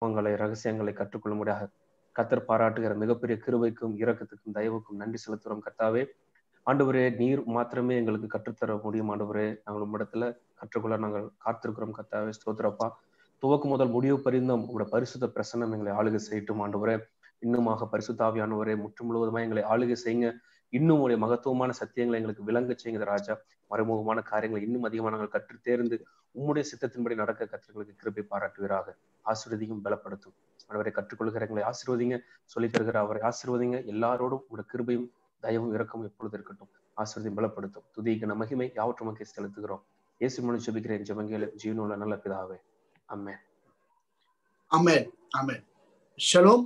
உங்களை ரகசியங்களை கற்றுக்கொள்ளும்படியாக கர்த்தர் பாராட்டுகிற மிகப்பெரிய கிருபைக்கும் இரக்கத்துக்கும் தயவுக்கும் நன்றி செலுத்துகிறோம். கர்த்தாவே, ஆண்டவரே, நீர் மாத்திரமே எங்களுக்கு கற்றுத்தர முடியும். ஆண்டவரே, நாங்கள் உம்மிடத்துல கற்றுக்கொள்ள நாங்கள் காத்திருக்கிறோம். கர்த்தாவே, ஸ்தோத்திரப்பா. துவக்கு முதல் முடிவு பரிந்தும் உங்களுடைய பரிசுத்த பிரசன்னம் எங்களை ஆளுகை செய்யட்டும். ஆண்டவரே, இன்னுமாக பரிசுத்தாவியானவரே, முற்று முழுவதுமா எங்களை ஆளுகை செய்யுங்க. இன்னும் உடைய மகத்துவமான சத்தியங்களை எங்களுக்கு விளங்க செய்யுங்க ராஜா. மறைமுகமான காரியங்களை இன்னும் அதிகமாக நாங்கள் கற்று தேர்ந்து உம்முடைய சித்தத்தின்படி நடக்க கர்த்தர்களுக்கு கிருபை பாராட்டுவீராக. ஆசீர்வதியும் பலப்படுத்தும். அவரை கற்றுக்கொள்கிற எங்களை ஆசீர்வதிங்க. சொல்லித் தருகிற அவரை ஆசீர்வதிங்க. எல்லாரோடும் உங்களுடைய கிருபையும் தயவும் இரக்கமும் எப்பொழுது இருக்கட்டும். ஆசீர்வதியும் பலப்படுத்தும். துதிக்கு மகிமை யாவற்றும் நமக்கு செலுத்துகிறோம். இயேசு மூலம் ஜெபிக்கிறேன் ஜெபங்களை ஜீவனுள்ள நல்ல பிதாவே. ஆமென். Amen. Amen. Shalom.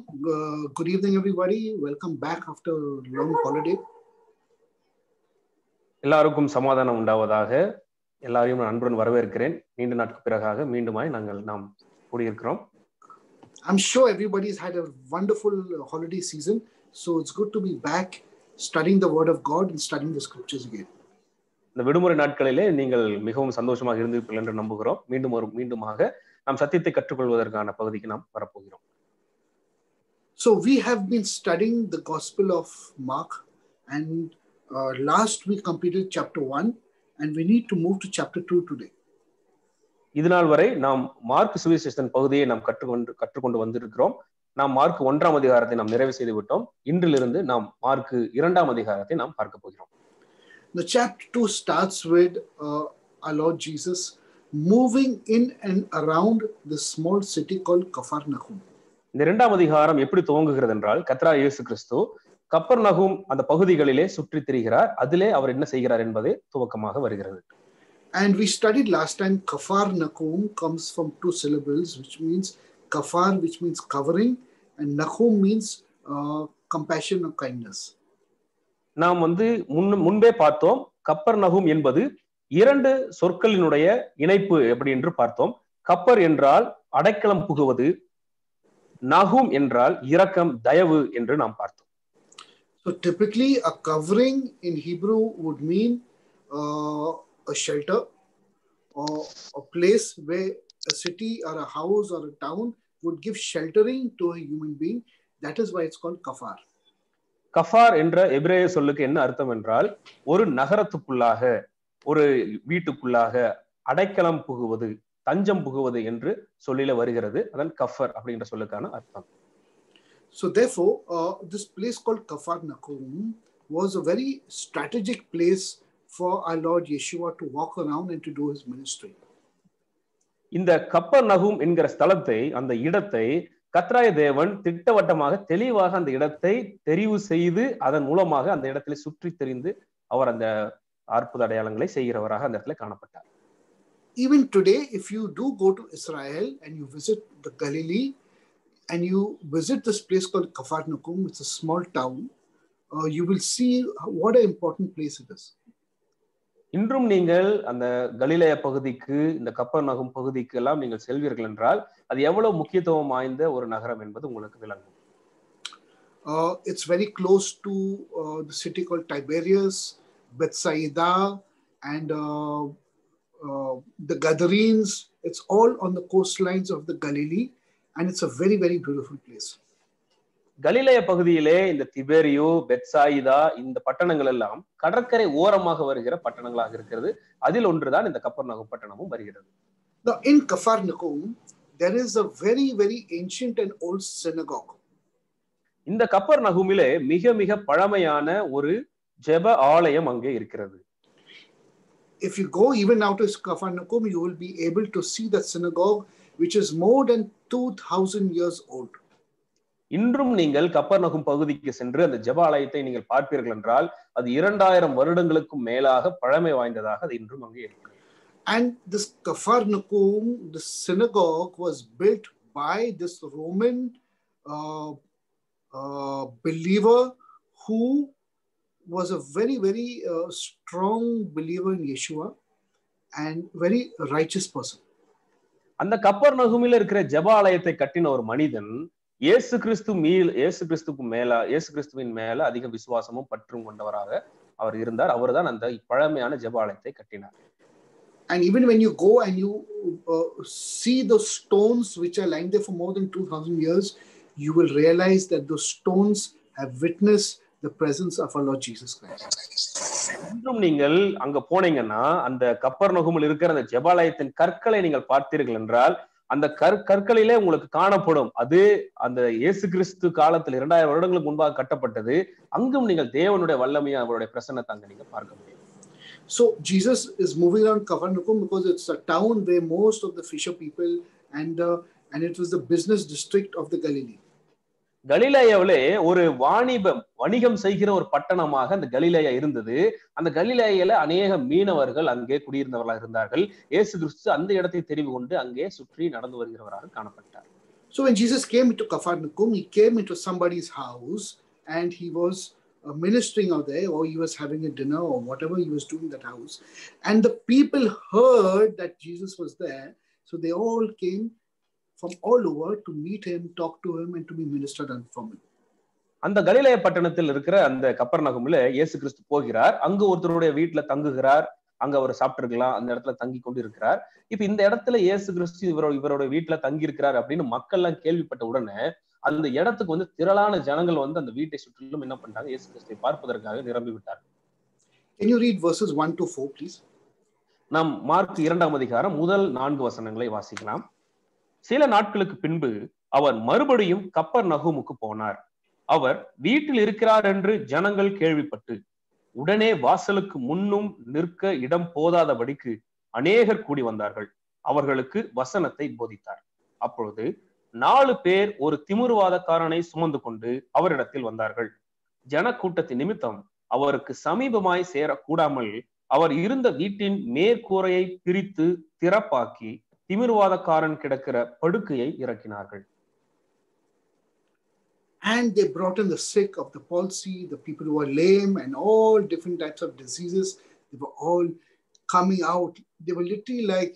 Good evening, everybody. Welcome back after a long holiday. எல்லாருக்கும் சமாதானம் உண்டாவதாக. எல்லாரையும் நான் அன்புடன் வரவேற்கிறேன். நீண்ட நாட்களுக்கு பிறகாக மீண்டுமாய் நாம் கூடியிருக்கிறோம். I'm sure everybody's had a wonderful holiday season, so it's good to be back studying the word of God and studying the scriptures again. இந்த விடுமுறை நாட்களிலே நீங்கள் மிகவும் சந்தோஷமாக இருந்திருப்பீர்கள் என்று நம்புகிறோம். மீண்டுமாக நாம் சத்தியத்தை கற்றுக்கொள்வதற்கான பகுதிக்கு நாம் வரப்போகிறோம். So we have been studying the Gospel of Mark, and last week completed chapter 1, and we need to move to chapter 2 today. இதுநாள் வரை நாம் மார்க் சுவிசேஷத்தின் பகுதியை நாம் கற்றுக்கொண்டு வந்திருக்கிறோம். நாம் மார்க் 1ஆம் அதிகாரத்தை நாம் நிறைவு செய்து விட்டோம். இன்றிலிருந்து நாம் மார்க் 2ஆம் அதிகாரத்தை நாம் பார்க்க போகிறோம். The chapter 2 starts with our Lord Jesus moving in and around the small city called Capharnaum. இந்த 2ஆம் அதிகாரம் எப்படி துவங்குகிறது என்றால், கர்த்தராகிய இயேசு கிறிஸ்து கப்பர்நகூம் அந்த பகுதிகளிலே சுற்றித் திரிகிறார். அதிலே அவர் என்ன செய்கிறார் என்பதே துவக்கமாக வருகிறது. And we studied last time Capharnaum comes from 2 syllables, which means Kafar, which means covering, and Nahum means compassion or kindness. நாம் முன்பே பார்த்தோம், கப்பர்நகூம் என்பது 2 சொற்களினுடைய இணைப்பு எப்படி என்று பார்த்தோம். கப்பர் என்றால் அடைக்கலம் புகுவது, நகூம் என்றால் இரக்கம், தயவு என்று நாம் பார்த்தோம். So typically a covering in Hebrew would mean a shelter or a place where a city or a house or a town would give sheltering to a human being. That is why it's called kafar. கஃபார் என்ற எபிரேய சொல்லுக்கு என்ன அர்த்தம் என்றால், ஒரு நகரத்துக்குள்ளாக, ஒரு வீட்டுக்குள்ளாக அடைக்கலம் புகுவது, தஞ்சம் புகுவது என்று சொல்லில வருகிறது. அதான் கஃபர் அப்படின்ற சொல்லுக்கான அர்த்தம். So therefore this place called Capharnaum was a very strategic place for our Lord Yeshua to walk around and to do his ministry. இந்த கப்பர்நகூம் என்கிற ஸ்தலத்தை, அந்த இடத்தை கர்த்தராகிய தேவன் திட்டவட்டமாக தெளிவாக அந்த இடத்தை தெரிவு செய்து அதன் மூலமாக அந்த இடத்திலே சுற்றி தெரிந்து அவர் அந்த அற்புத அடையாளங்களை செய்கிறவராக அந்த இடத்துல காணப்பட்டார். Even today, if you do go to Israel and you visit the Galilee and you visit this place called Capharnaum, it's a small town, you will see what an important place it is. இன்றும் நீங்கள் அந்த கலிலேய பகுதிக்கு, இந்த கப்பர்நகூம் பகுதிக்கு எல்லாம் நீங்கள் செல்வீர்கள் என்றால் அது எவ்வளவு முக்கியத்துவம் வாய்ந்த ஒரு நகரம் என்பது உங்களுக்கு விளங்கும். It's very close to the city called Tiberias, Bethsaida, and the Gadarenes. It's all on the coastlines of the Galilee, and it's a very, very beautiful place. கலிலேய பகுதியிலே இந்த திபேரியு, பெத்சாயிதா இந்த பட்டணங்கள் எல்லாம் கடற்கரை ஓரமாக வருகிற பட்டணங்களாக இருக்கிறது. அதில் ஒன்றுதான் இந்த கப்பர்நகூம் பட்டணமும் வருகிறது. Now in Capharnaum there is a very, very ancient and old synagogue. இந்த கப்பர்நகூமிலே மிக மிக பழமையான ஒரு ஜெப ஆலயம் அங்கே இருக்கிறது. If you go even now to Capharnaum, you will be able to see the synagogue, which is more than 2000 years old. இன்றும் நீங்கள் கப்பர்நகூம் பகுதிக்கு சென்று அந்த ஜெபாலயத்தை நீங்கள் பார்ப்பீர்கள் என்றால் அது 2000 வருடங்களுக்கும் மேலாக பழமை வாய்ந்ததாக அது இன்றும் அங்கே இருக்கிறது. And this Capharnaum, the synagogue was built by this Roman believer who was a very, very strong believer in Yeshua and very righteous person. அந்த கப்பர்நகூமில் இருக்கிற ஜெபாலயத்தை கட்டின ஒரு மனிதன் இயேசு கிறிஸ்துவின் மேல அதிக விசுவாசமும் பற்றும் கொண்டவராக அவர் இருந்தார். அவர்தான் அந்த பழமையான ஜெபாலயத்தை கட்டினார். And even when you go and you see those stones which are lying there for more than 2,000 years, you will realize that those stones have witnessed the presence of our Lord Jesus Christ. இன்றும் நீங்கள் அங்க போனீங்கன்னா அந்த கப்பர்நகூமில் இருக்கிற அந்த ஜெபாலயத்தின் கற்களை நீங்கள் பார்த்தீர்கள் என்றால் அந்த கற்களிலே உங்களுக்கு காணப்படும் அது அந்த இயேசு கிறிஸ்து காலத்தில் 2000 வருடங்களுக்கு முன்பாக கட்டப்பட்டது. அங்கும் நீங்கள் தேவனுடைய வல்லமையை அவருடைய பிரசன்னத்தை அங்க நீங்க பார்க்க முடியும். So Jesus is moving around Kafarnaum because it's a town where most of the fisher people and it was the business district of the Galilee. கலிலேயாவிலே ஒரு வணிகம் செய்கிற ஒரு பட்டணமாக அந்த கலிலேயா இருந்தது. அந்த கலிலேயால அநேக மீனவர்கள் அங்கே குடியிருந்தவர்களாக இருந்தார்கள். இயேசு கிறிஸ்து அந்த இடத்தை தெரிவு கொண்டு அங்கே சுற்றி நடந்து வருகிறவராக காணப்பட்டார். So when Jesus came into Kafarnaum, he came into somebody's house and he was ministering out there, or he was having a dinner or whatever he was doing in that house. And the people heard that Jesus was there. So they all came from all over to meet him, talk to him, and to be ministered from him. அந்த கலிலேயா பட்டணத்தில் இருக்கிற அந்த கப்பர்நகூமில இயேசு கிறிஸ்து போகிறார். அங்கு ஒருத்தருடைய வீட்டுல தங்குகிறார். அங்க அவர் சாப்பிட்டிருக்கலாம், அந்த இடத்துல தங்கி கொண்டு இருக்கிறார். இப்ப இந்த இடத்துல இயேசு கிறிஸ்து இவரோட வீட்டுல தங்கி இருக்கிறார் அப்படின்னு மக்கள் எல்லாம் கேள்விப்பட்ட உடனே அந்த இடத்துக்கு வந்து திரளான ஜனங்கள் வந்து அந்த வீட்டை சுற்றிலும் என்ன பண்றாங்க, இயேசு கிறிஸ்துவை பார்ப்பதற்காக நிரம்பி விட்டார். Can you read verses 1 to 4 please? நாம் மார்க் 2ஆம் அதிகாரம் முதல் 4 வசனங்களை வாசிக்கலாம். சில நாட்களுக்கு பின்பு அவர் மறுபடியும் கப்பர்நகூமுக்கு போனார். அவர் வீட்டில் இருக்கிறார் என்று ஜனங்கள் கேள்விப்பட்டு உடனே வாசலுக்கு முன்னும் நிற்க இடம் போதாதபடிக்கு அநேகர் கூடி வந்தார்கள். அவர்களுக்கு வசனத்தை போதித்தார். அப்பொழுது 4 பேர் ஒரு திமிர்வாதக்காரனை சுமந்து கொண்டு அவரிடத்தில் வந்தார்கள். ஜனக்கூட்டத்தின் நிமித்தம் அவருக்கு சமீபமாய் சேரக்கூடாமல் அவர் இருந்த வீட்டின் மேற்கூரையை பிரித்து திறப்பாக்கி திமிர்வாதக்காரன் கிடக்கிற படுக்கையை இறக்கினார்கள். And they brought in the sick of the palsy, the people who were lame, and all different types of diseases. They were all coming out. They were literally like,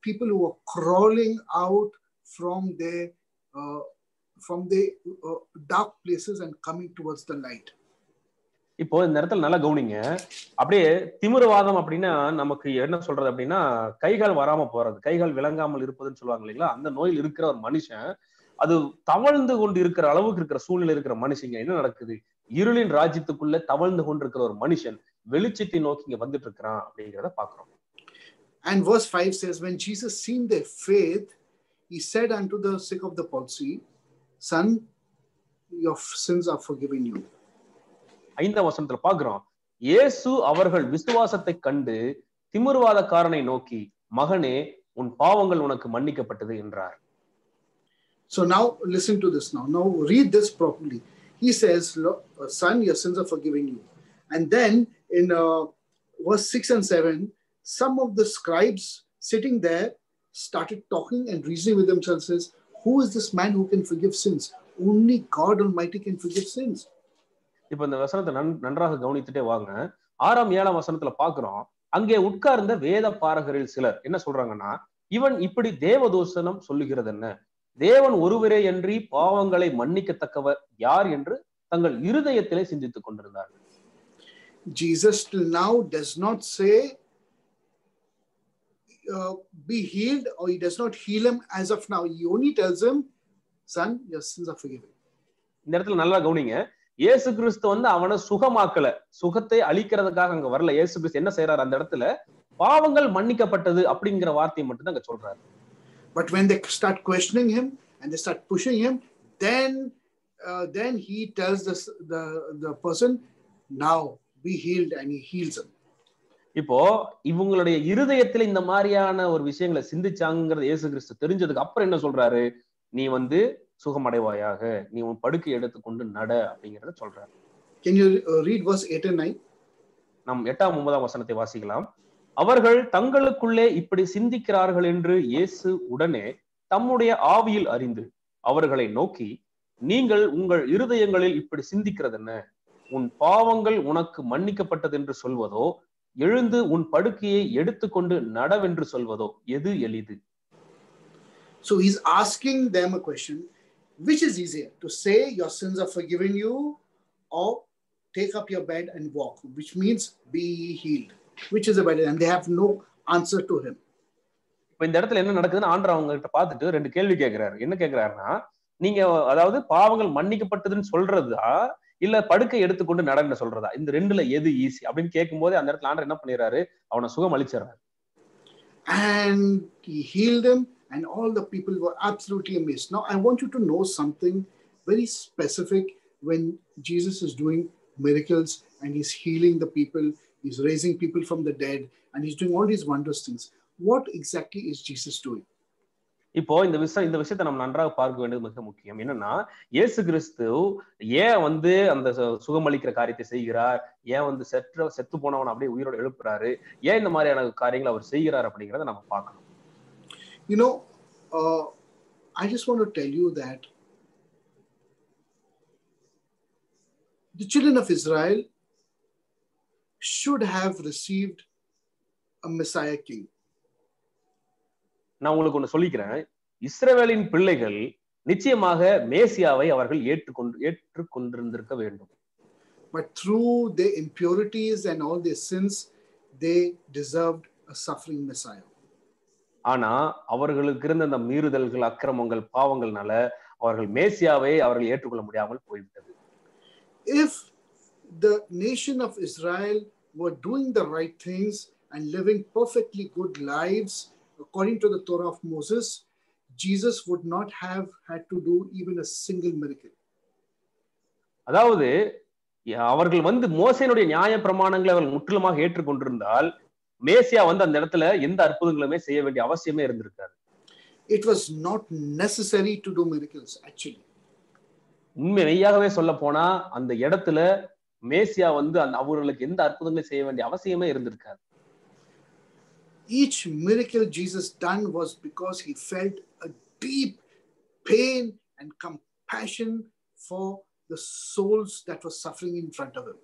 people who were crawling out from their dark places and coming towards the light. இப்போ இந்த இடத்துல நல்லா கவனிங்க. அப்படியே திமிர்வாதம் அப்படின்னா நமக்கு என்ன சொல்றது அப்படின்னா கைகால் வராம போறது, கைகால் விளங்காமல் இருப்பதுன்னு சொல்லுவாங்க இல்லைங்களா? அந்த நோயில் இருக்கிற ஒரு மனுஷன் அது தவழ்ந்து கொண்டு இருக்கிற அளவுக்கு இருக்கிற சூழ்நிலை இருக்கிற மனுஷங்க என்ன நடக்குது, இருளின் ராஜ்யத்துக்குள்ள தவழ்ந்து கொண்டு இருக்கிற ஒரு மனுஷன் வெளிச்சத்தை நோக்கி இங்க வந்துட்டு இருக்கிறான் அப்படிங்கிறத பாக்குறோம். And verse 5 says, when Jesus seen their faith, he said unto the sick of the palsy, son, your sins are forgiven you. 5ஆம் வசனத்துல பாக்குறோம், இயேசு அவர்கள் விசுவாசத்தை கண்டு திமிர்வாதக்காரனை நோக்கி, மகனே உன் பாவங்கள் உனக்கு மன்னிக்கப்பட்டது என்றார். So now listen to this now. Now read this properly. He says, son, your sins are forgiven you. And then in verse 6 and 7, some of the scribes sitting there started talking and reasoning with themselves, says, who is this man who can forgive sins? Only God Almighty can forgive sins. இப்ப இந்த வசனத்தை நன்றாக கவனித்துட்டே வாங்க. 6ஆம் 7ஆம் வசனத்துல பாக்குறோம், அங்கே உட்கார்ந்த வேத பாரகரில் சிலர் என்ன சொல்றாங்கன்னா, இவன் இப்படி தேவதூஷணம் சொல்லுகிறது என்ன? தேவன் ஒருவரே அன்றி பாவங்களை மன்னிக்கத்தக்கவர் யார் என்று தங்கள் இருதயத்திலே சிந்தித்துக் கொண்டிருந்தார்கள். Jesus till now does not say be healed, or he does not heal him as of now. He only tells him, son, your sins are forgiven. இந்த இடத்துல நல்லா கவனிங்க. இயேசு கிறிஸ்து வந்து அவனை சுகமாக்கல, சுகத்தை அளிக்கிறதுக்காக அங்க வரல. இயேசு கிறிஸ்து என்ன செய்யறாரு, அந்த இடத்துல பாவங்கள் மன்னிக்கப்பட்டது அப்படிங்கிற வார்த்தையை மட்டும் தான் அங்க சொல்றாரு. But when they start questioning him and they start pushing him, then he tells the person, now be healed, and he heals him. இப்போ இவங்களுடைய இருதயத்துல இந்த மாதிரியான ஒரு விஷயங்களை சிந்திச்சாங்கிறது இயேசு கிறிஸ்து தெரிஞ்சதுக்கு அப்புறம் என்ன சொல்றாரு, நீ வந்து சுகமடைவாயாக, நீ உன் படுக்கை எடுத்துக்கொண்டு நட அப்படிங்கறத சொல்றாரு. Can you read verse 8 and 9? நாம் 8ஆம் 9ஆம் வசனத்தை வாசிக்கலாம். அவர்கள் தங்களுக்குள்ளே இப்படி சிந்திக்கிறார்கள் என்று இயேசு உடனே தம்முடைய ஆவியில் அறிந்து அவர்களை நோக்கி, நீங்கள் உங்கள் இருதயங்களில் இப்படி சிந்திக்கிறது என்ன? உன் பாவங்கள் உனக்கு மன்னிக்கப்பட்டது என்று சொல்வதோ, எழுந்து உன் படுக்கையை எடுத்துக்கொண்டு நடவென்று சொல்வதோ எது எளிது? So he's asking them a question, which is easier, to say your sins are forgiven you, or take up your bed and walk, which means be healed. which is the better, and they have no answer to him. இப்ப இந்த இடத்துல என்ன நடக்குதுன்னு ஆண்டவர் அவங்க கிட்ட பார்த்துட்டு 2 கேள்வி கேட்கிறாரு. என்ன கேட்கிறாருன்னா, நீங்க அதாவது பாவங்கள் மன்னிக்கப்பட்டதுன்னு சொல்றதா இல்ல படுக்கை எடுத்துக்கொண்டு நடன்னு சொல்றதா, இந்த 2ல எது ஈஸி அப்படின்னு கேட்கும்போது அந்த இடத்துல ஆண்டவர் என்ன பண்ணிடுறாரு, அவனை சுகம் அளிச்சிடறாரு. And he healed him, and all the people were absolutely amazed. Now I want you to know something very specific. When Jesus is doing miracles and he's healing the people, he's raising people from the dead, and he's doing all these wondrous things, what exactly is Jesus doing? இப்போ இந்த விஷயத்தை நம்ம நன்றாக பார்க்க வேண்டியது மிக முக்கியம். என்னன்னா, இயேசு கிறிஸ்து ஏன் அந்த சுகமளிக்கிற காரியத்தை செய்கிறார், ஏன் செத்து போனவன் அப்படியே உயிரோடு எழுப்புறாரு, ஏன் இந்த மாதிரியான காரியங்களை அவர் செய்கிறார் அப்படிங்கிறத நம்ம பார்க்கணும். You know, I just want to tell you that the children of Israel should have received a Messiah king. நான் உங்களுக்கு ஒண்ணு சொல்லிக்கிறேன். இஸ்ரவேலின் பிள்ளைகள் நிச்சயமாக மேசியாவை அவர்கள் ஏற்றுக்கொண்டிருந்திருக்க வேண்டும். But through their impurities and all their sins, they deserved a suffering Messiah. ஆனா அவர்களுக்கு இருந்த அந்த மீறுதல்கள், அக்கிரமங்கள், பாவங்கள்னால அவர்கள் மேசியாவை அவர்கள் ஏற்றுக்கொள்ள முடியாமல் போய்விட்டது. If the nation of Israel were doing the right things and living perfectly good lives according to the Torah of Moses, Jesus would not have had to do even a single miracle. அதாவது அவர்கள் மோசேயினுடைய நியாய பிரமாணங்களை அவர்கள் முற்றிலுமாக ஏற்றுக்கொண்டிருந்தால் மேசியா அந்த இடத்துல எந்த அற்புதங்களுமே செய்ய வேண்டிய அவசியமே இருந்திருக்காது. It was not necessary to do miracles actually. உண்மையாகவே சொல்ல போனா அந்த இடத்துல மேசியா அவர்களுக்கு எந்த அற்புதங்களும் செய்ய வேண்டிய அவசியமே இருந்திருக்காது. Each miracle Jesus done was because he felt a deep pain and compassion for the souls that were suffering in front of him.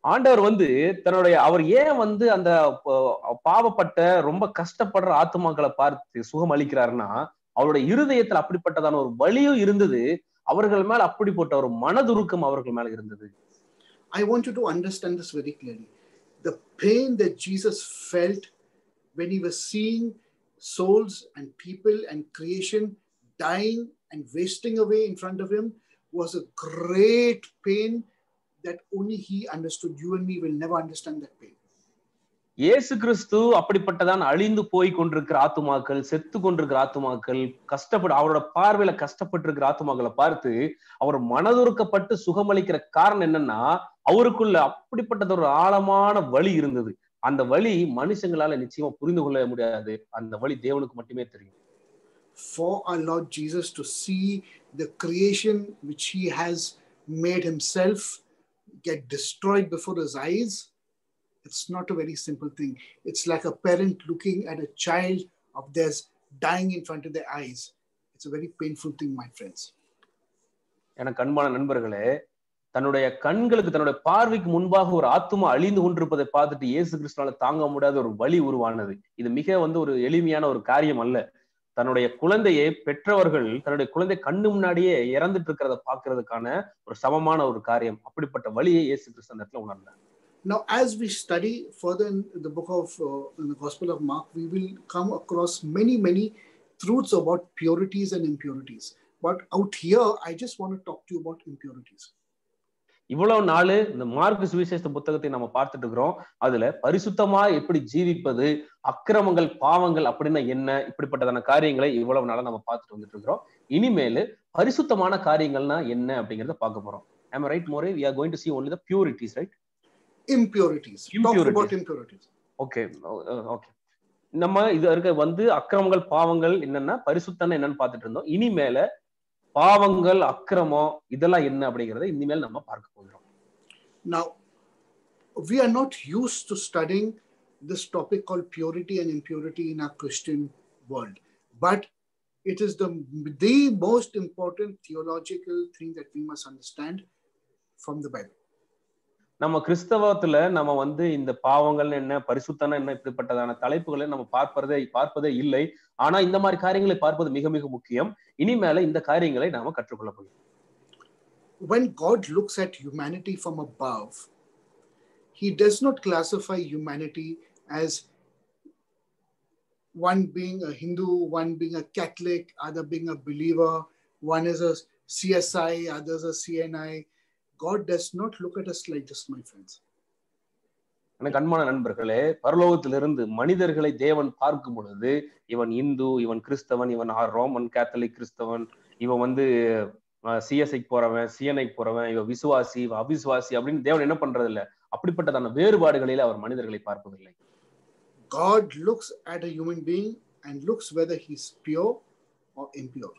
ஆண்டவர் அவர் ஏன் அந்த பாவப்பட்ட ரொம்ப கஷ்டப்படுற ஆத்துமாக்களை பார்த்து சுகம் அளிக்கிறாருன்னா, அவருடைய இருதயத்துல அப்படிப்பட்டதான ஒரு வலியும் இருந்தது, அவர்கள் மேல அப்படிப்பட்ட ஒரு மனதுருக்கம் அவர்கள் மேல இருந்தது. I want you to understand this very clearly. The pain that Jesus felt when he was seeing souls and people and creation dying and wasting away in front of him was a great pain that only he understood. You and me will never understand that pain. இயேசு கிறிஸ்து அப்படிப்பட்டதான் அழிந்து போய் கொண்டிருக்கிற ஆத்துமாக்கள், செத்து கொண்டிருக்கிற ஆத்துமாக்கள், அவரோட பார்வையில கஷ்டப்பட்டு இருக்கிற ஆத்துமாக்களை பார்த்து அவர் மனதுருக்கப்பட்டு சுகமளிக்கிற காரணம் என்னன்னா, அவருக்குள்ள அப்படிப்பட்டது ஒரு ஆழமான வலி இருந்தது. அந்த வலி மனுஷங்களால நிச்சயமா புரிந்து கொள்ள முடியாது. அந்த வலி தேவனுக்கு மட்டுமே தெரியும். For our Lord Jesus to see the creation which he has made himself get destroyed before his eyes, it's not a very simple thing. It's like a parent looking at a child of theirs dying in front of their eyes. It's a very painful thing, my friends. எனக்கு அன்பான நண்பர்களே, தன்னுடைய கண்களுக்கு தன்னுடைய பார்வைக்கு முன்பாக ஒரு ஆத்துமா அழிந்து கொண்டிருப்பதை பார்த்துட்டு இயேசு கிறிஸ்துவால தாங்க முடியாத ஒரு வலி உருவானது. இது மிக ஒரு எளிமையான ஒரு காரியம் அல்ல. தன்னுடைய குழந்தையை பெற்றவர்கள் தன்னுடைய குழந்தை கண்ணு முன்னாடியே இறந்துட்டு இருக்கிறத பாக்குறதுக்கான ஒரு சமமான ஒரு காரியம். அப்படிப்பட்ட வலியை இயேசு கிறிஸ்து அந்த இடத்துல உணர்ந்தார். Now, as we study further in the book of in the Gospel of Mark, we will come across many truths about purities and impurities. But out here, I just want to talk to you about impurities. இவ்வளவு நாள் இந்த mark சுவிசேஷ புத்தகத்தை நம்ம பார்த்துட்டு இருக்கிறோம். அதுல பரிசுத்தமா எப்படி ஜீவிப்பது, அக்கிரமங்கள், பாவங்கள் அப்படின்னா என்ன, இப்படிப்பட்டதான காரியங்களை இவ்வளவு நாளா நம்ம பார்த்துட்டு வந்துட்டு இருக்கிறோம். இனிமேல் பரிசுத்தமான காரியங்கள்னா என்ன அப்படிங்கறத பார்க்க போறோம். Am I right, More? We are going to see only the purities, right? Impurities. Talk about impurities. Okay. நம்ம இது இருக்க அக்கிரமங்கள், பாவங்கள் என்னன்னா, பரிசுத்தம்னா என்னன்னு பார்த்துட்டு இருந்தோம். இனிமேல பாவங்கள், அக்கிரமம் இதெல்லாம் என்ன அப்படிங்கறதை இனிமேல் நம்ம பார்க்க போகிறோம். Now, we are not used to studying this topic called purity and impurity in our Christian world, but it is the most important theological thing that we must understand from the Bible. நம்ம கிறிஸ்தவத்துல நம்ம இந்த பாவங்கள் என்ன, பரிசுத்தம் என்ன, இப்படிப்பட்டதான தலைப்புகளை நம்ம பார்ப்பதே இல்லை. ஆனா இந்த மாதிரி காரியங்களை பார்ப்பது மிக மிக முக்கியம். இனிமேல இந்த காரியங்களை நாம கற்றுக்கொள்ள போகிறோம். When God looks at humanity from above, he does not classify humanity as one being a Hindu, one being a Catholic, other being a believer, one is a CSI, others a CNI. God does not look at us like this, my friends. எனக்கு அன்பான நண்பர்களே, பரலோகத்திலிருந்து மனிதர்களை தேவன் பார்க்கும் பொழுது இவன் இந்து, இவன் கிறிஸ்தவன், இவன் ரோமன் கேத்தலிக் கிறிஸ்தவன், இவன் வந்து சிஎஸ்ஐக்கு போறவன், சிஎன்ஐக்கு போறவன், இவன் விசுவாசி, இவன் அவிசுவாசி அப்படின்னு தேவன் என்ன பண்றது இல்ல. அப்படிப்பட்டதான வேறுபாடுகளில் அவர் மனிதர்களை பார்ப்பதில்லை. God looks at a human being and looks whether he's pure or impure.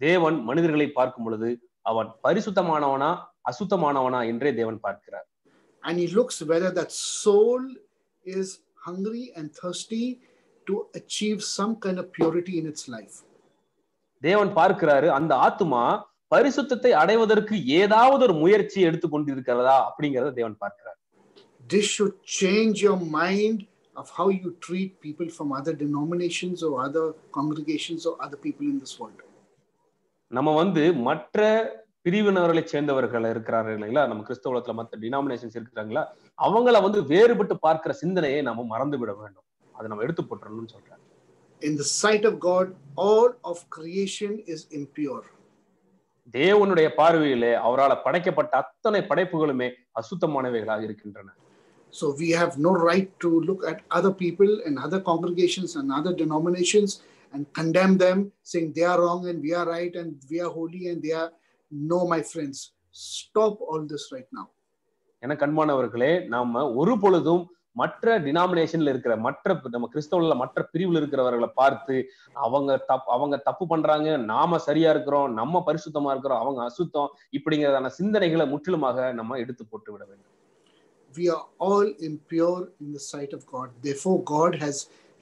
தேவன் மனிதர்களை பார்க்கும் பொழுது அவன் பரிசுத்தமானவனா அசுத்தமானவனா என்றே தேவன் பார்க்கிறார். And he looks whether that soul is hungry and thirsty to achieve some kind of purity in its life. தேவன் பார்க்கிறாரு அந்த ஆத்துமா பரிசுத்தத்தை அடைவதற்கு ஏதாவது ஒரு முயற்சி எடுத்துக்கொண்டிருக்கிறதா அப்படிங்கறத தேவன் பார்க்கிறார். This should change your mind of how you treat people from other denominations or other congregations or other people in this world. நம்ம வந்து மற்ற பிரிவினர்களை சேர்ந்தவர்கள் இருக்கிறார்கள் இல்லைங்களா, நம்ம கிறிஸ்தவத்துல மற்ற டினாமினேஷன்ஸ் இருக்கிறாங்களா, அவங்கள வந்து வேறுபட்டு பார்க்கிற சிந்தனையை நம்ம மறந்து விட வேண்டும். அதை நம்ம எடுத்து போட்டுறணும்னு சொல்றாங்க. In the sight of God, all of creation is impure. தேவனுடைய பார்வையிலே அவரால் படைக்கப்பட்ட அத்தனை படைப்புகளுமே அசுத்தமானவைகளாக இருக்கின்றன. So we have no right to look at other people and other congregations and other denominations and condemn them, saying they are wrong and we are right and we are holy and they are. No, my friends, stop all this right now. எனக்கு அன்பானவர்களே, நாம ஒரு பொழுதும் மற்ற டினாமினேஷன்ல இருக்கிற மற்ற நம்ம கிறிஸ்தவர்கள மற்ற பிரிவுல இருக்கிறவர்களை பார்த்து அவங்க தப்பு பண்றாங்க, நாம சரியா இருக்கிறோம், நம்ம பரிசுத்தமா இருக்கிறோம், அவங்க அசுத்தம், இப்படிங்கிறதான சிந்தனைகளை முற்றிலுமாக நம்ம எடுத்து போட்டு விட வேண்டும். We are all impure in the sight of God. Therefore, God has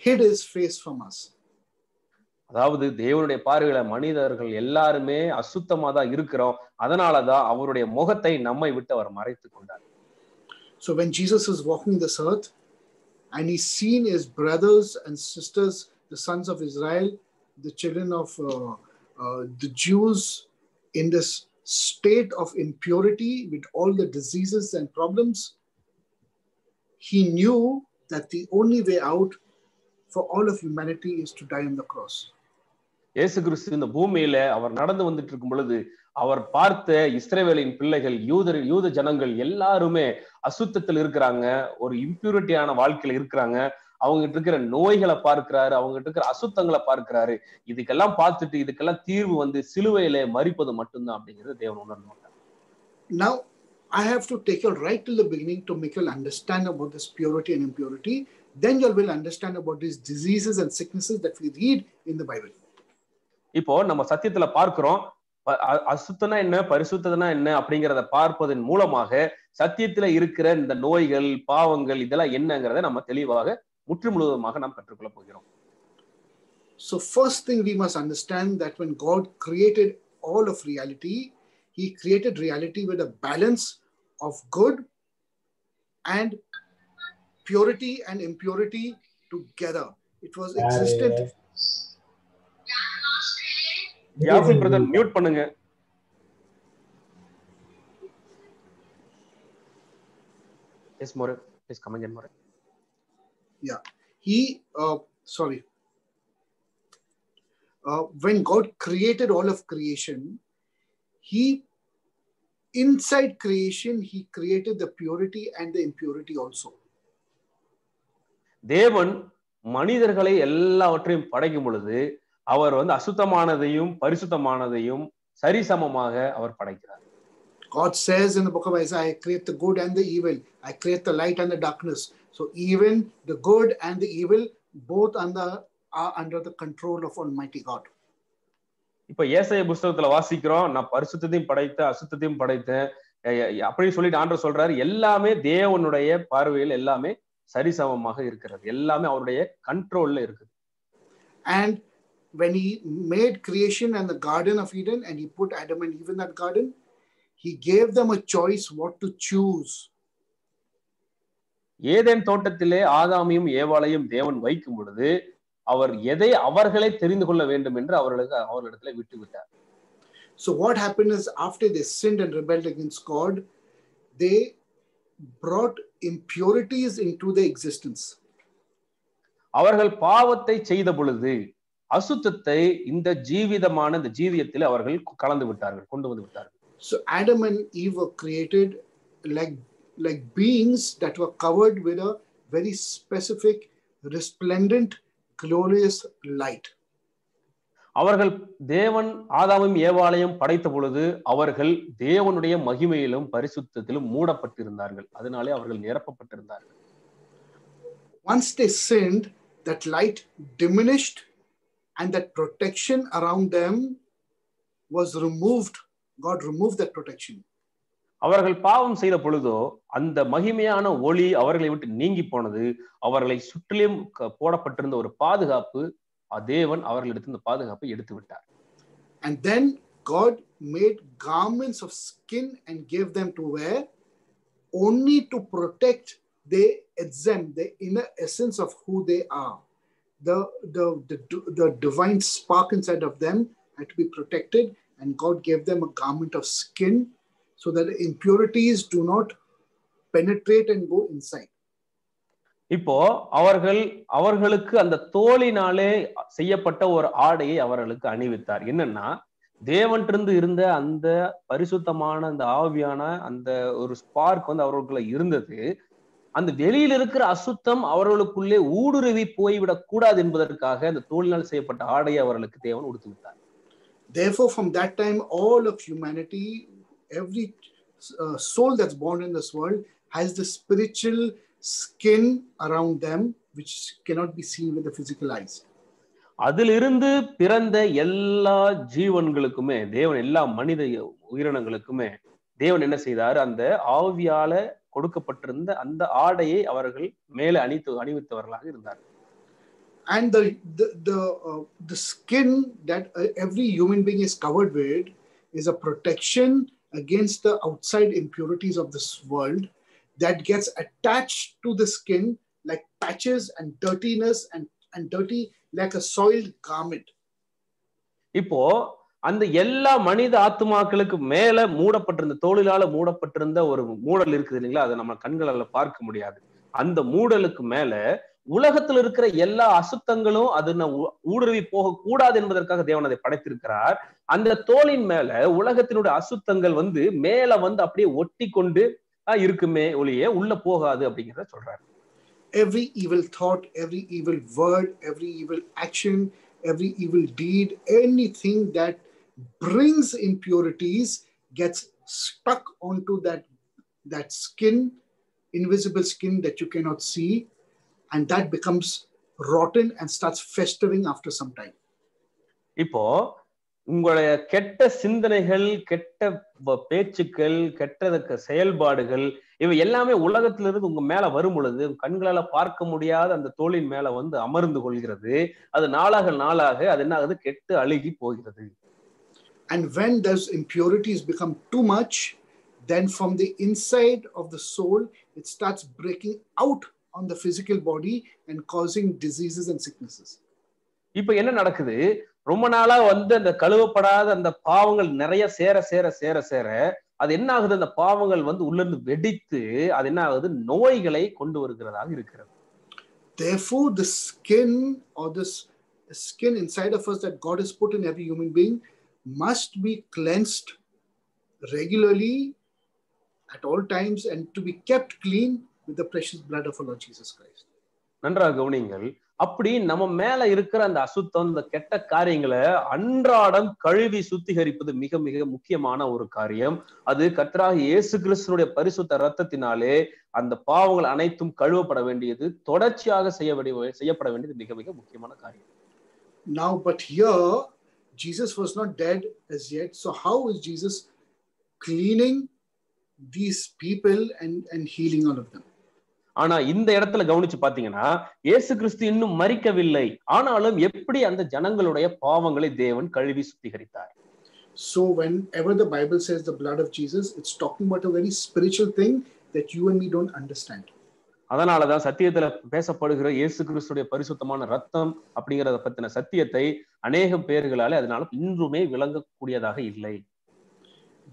hid his face from us. அதாவது தேவனுடைய பார்வையில மனிதர்கள் எல்லாருமே அசுத்தமா தான் இருக்கிறோம், அதனாலதான் அவருடைய முகத்தை நம்மை விட்டு அவர் மறைத்து கொண்டார். So when Jesus is walking this earth and he's seen his brothers and sisters, the sons of Israel, the children of the Jews in this state of impurity with all the diseases and problems, he knew that the only way out for all of humanity is to die on the cross. இயேசு கிறிஸ்து இந்த பூமியில அவர் நடந்து வந்துட்டு இருக்கும் பொழுது அவர் பார்த்த இஸ்ரவேலின் பிள்ளைகள் யூத ஜனங்கள் எல்லாருமே அசுத்தத்தில் இருக்கிறாங்க, ஒரு இம்பியூரிட்டியான வாழ்க்கையில இருக்கிறாங்க, அவங்ககிட்ட இருக்கிற நோய்களை பார்க்கிறாரு, அவங்ககிட்ட இருக்கிற அசுத்தங்களை பார்க்கிறாரு. இதுக்கெல்லாம் பார்த்துட்டு இதுக்கெல்லாம் தீர்வு வந்து சிலுவையில மரிப்பது மட்டும்தான் அப்படிங்கிறது தேவன் உணர்ந்தார். Now I have to take you right till the beginning to make you understand about this purity and impurity. Then you will understand about these diseases and sicknesses that we read in the Bible. இப்போ நம்ம சத்தியத்துல பார்க்கிறோம், அசுத்தனா என்ன பரிசுத்தனா என்ன அப்படிங்கறத பார்ப்பதன் மூலமாக சத்தியத்துல இருக்கிற இந்த நோய்கள் பாவங்கள் இதெல்லாம் என்னங்கறத நம்ம தெளிவாக முற்றுமுழுவதுமாக நாம் கற்றுக்கொள்ள போகிறோம். So first thing we must understand that when God created all of reality, he created reality with a balance of good and purity and impurity together. It was existent. யாகுல் பிரதர் மியூட் பண்ணுங்க. Yes, more. Please come again, more. Yeah. When God created all of creation, inside creation, he created the purity and the impurity also. தேவன் மனிதர்களை எல்லாவற்றையும் படைக்கும் பொழுது அவர் வந்து அசுத்தமானதையும் பரிசுத்தமானதையும் சரிசமமாக அவர் படைக்கிறார். God says in the book of Isaiah, I create the good and the evil. I create the light and the darkness. So even the good and the evil both are under the control of Almighty God. இப்ப ஏசாயா புத்தகத்துல வாசிக்கிறோம், நான் பரிசுத்தத்தையும் படைத்தேன் அசுத்தத்தையும் படைத்தேன் அப்படின்னு சொல்லிட்டு ஆண்டவர் சொல்றாரு. எல்லாமே தேவனுடைய பார்வையில் எல்லாமே சரிசமமாக இருக்கிறது, எல்லாமே அவருடைய கண்ட்ரோல்ல இருக்குது. And when he made creation and the Garden of Eden and he put Adam and Eve in that garden, he gave them a choice what to choose. Eden தோட்டத்திலே ஆதாமையும் ஏவாளையும் தேவன் வைக்கும் பொழுது அவர் எதை அவர்களை தெரிந்து கொள்ள வேண்டும் என்று அவர்களிடத்தில் விட்டு விட்டார். So what happened is after they sinned and rebelled against God, they brought impurities into their existence. அவர்கள் பாவத்தை செய்த பொழுது அசுத்தத்தை இந்த ஜீவிதமான இந்த ஜீவியத்தில் அவர்கள் கலந்து விட்டார்கள், கொண்டு வந்து விட்டார்கள். So Adam and Eve were created like beings that were covered with a very specific, resplendent, glorious light. அவர்கள் தேவன் ஆதாமும் ஏவாளையும் படைத்த பொழுது அவர்கள் தேவனுடைய மகிமையிலும் பரிசுத்தத்திலும் மூடப்பட்டிருந்தார்கள். அதனாலே அவர்கள் நிரப்பப்பட்டிருந்தார்கள். Once they sinned, that light diminished and that protection around them was removed. God removed that protection. அவர்கள் பாவம் செய்த பொழுதோ அந்த மகிமையான ஒளி அவர்களை விட்டு நீங்கி போனது. அவர்களை சுற்றிலும் போடப்பட்டிருந்த ஒரு பாதுகாப்பு தேவன் அவர்களிடத்து இந்த பாதுகாப்பை எடுத்து விட்டார். And then God made garments of skin and gave them to wear, only to protect the inner essence of who they are. The divine spark inside of them had to be protected, and God gave them a garment of skin so that the impurities do not penetrate and go inside. இப்போ அவர்களுக்கு அந்த தோலினாலே செய்யப்பட்ட ஒரு ஆடையை அவர்களுக்கு அணிவித்தார். என்னன்னா, தேவனிலிருந்து இருந்த அந்த பரிசுத்தமான அந்த ஆவியான அந்த ஒரு ஸ்பார்க் வந்து அவர்களுக்குள்ள இருந்தது. அந்த வெளியில் இருக்கிற அசுத்தம் அவர்களுக்குள்ளே ஊடுருவி போய்விடக் கூடாது என்பதற்காக அந்த தோலினால் செய்யப்பட்ட ஆடையை அவர்களுக்கு தேவன் உடுத்தி விட்டார். Therefore, from that time, all of humanity, every soul that's born in this world has the spiritual skin around them, which cannot be seen with the physical eyes. அதிலிருந்து பிறந்த எல்லா ஜீவன்களுக்குமே தேவன், எல்லா மனித உயிரினங்களுக்குமே தேவன் என்ன செய்தார்? அந்த ஆவியால கொடுக்கப்பட்டிருந்த அந்த ஆடையை அவர்கள் மேலே அணிவித்தவர்களாக இருந்தார்கள். And the skin that every human being is covered with is a protection against the outside impurities of this world that gets attached to the skin like patches and dirtiness and dirty like a soiled garment. இப்போ அந்த எல்லா மனித ஆத்துமாக்களுக்கு மேல மூடப்பட்டிருந்த தோலிலால மூடப்பட்டிருந்த ஒரு மூடல் இருக்குது இல்லைங்களா? அதை நம்ம கண்களால பார்க்க முடியாது. அந்த மூடலுக்கு மேல உலகத்தில் இருக்கிற எல்லா அசுத்தங்களும் அது ஊடுருவி போக கூடாது என்பதற்காக தேவன் அதை படைத்திருக்கிறார். அந்த தோலின் மேல உலகத்தினுடைய அசுத்தங்கள் வந்து மேல வந்து அப்படியே ஒட்டி கொண்டு இருக்குமே ஒளியே உள்ள போகாது அப்படிங்கிறத சொல்றாரு. Every evil thought, every evil word, every evil action, every evil deed, anything that brings impurities gets stuck onto that skin, invisible skin that you cannot see, and that becomes rotten and starts festering after some time. இப்போ உங்களுடைய கெட்ட சிந்தனைகள், கெட்ட பேச்சுக்கள், கெட்ட செயல்பாடுகள் இவை எல்லாமே உலகத்திலிருந்து உங்க மேல வரும் பொழுது கண்களால பார்க்க முடியாத அந்த தோலின் மேல வந்து அமர்ந்து கொள்கிறது. அது நாளாக அது என்ன ஆகுது? கெட்டு அழுகி போகிறது. And when those impurities become too much, then from the inside of the soul it starts breaking out on the physical body and causing diseases and sicknesses. இப்போ என்ன நடக்குது? ரொம்ப நாளா வந்து அந்த கழுவப்படாத அந்த பாவங்கள் நிறைய சேர அது என்ன ஆகுது? அந்த பாவங்கள் வந்து உள்ள இருந்து வெடித்து அது என்ன ஆகுது? நோய்களை கொண்டு வருகிறதாக இருக்கிறது. Therefore, the skin or this skin inside of us that God has put in every human being must be cleansed regularly at all times and to be kept clean with the precious blood of our Lord Jesus Christ. நன்றாக கவனியுங்கள். அப்படி நம்ம மேல இருக்கிற அந்த அசுத்தம், இந்த கெட்ட காரியங்களை அன்றாடம் கழுவி சுத்திகரிப்பது மிக மிக முக்கியமான ஒரு காரியம். அது கர்த்தராகிய இயேசு கிறிஸ்துவினுடைய பரிசுத்த இரத்தத்தினாலே அந்த பாவங்கள் அனைத்தும் கழுவப்பட வேண்டியது, தொடர்ச்சியாக செய்யப்பட வேண்டியது மிக மிக முக்கியமான காரியம். Now, but here Jesus was not dead as yet. So how is Jesus cleaning these people and healing all of them? ஆனா இந்த இடத்துல கவனிச்சு பாத்தீங்கன்னா இயேசு கிறிஸ்து இன்னும் மரிக்கவில்லை. ஆனாலும் எப்படி அந்த ஜனங்களுடைய பாவங்களை தேவன் கழுவி சுத்திகரித்தார்? So whenever the Bible says the blood of Jesus, it's talking about a very spiritual thing that you and me don't understand. அதனாலதான் சத்தியத்துல பேசப்படுகிற இயேசு கிறிஸ்துடைய பரிசுத்தமான ரத்தம் அப்படிங்கறத பத்தின சத்தியத்தை அநேக பேர்களாலே அதனால இன்றுமே விளங்கக்கூடியதாக இல்லை.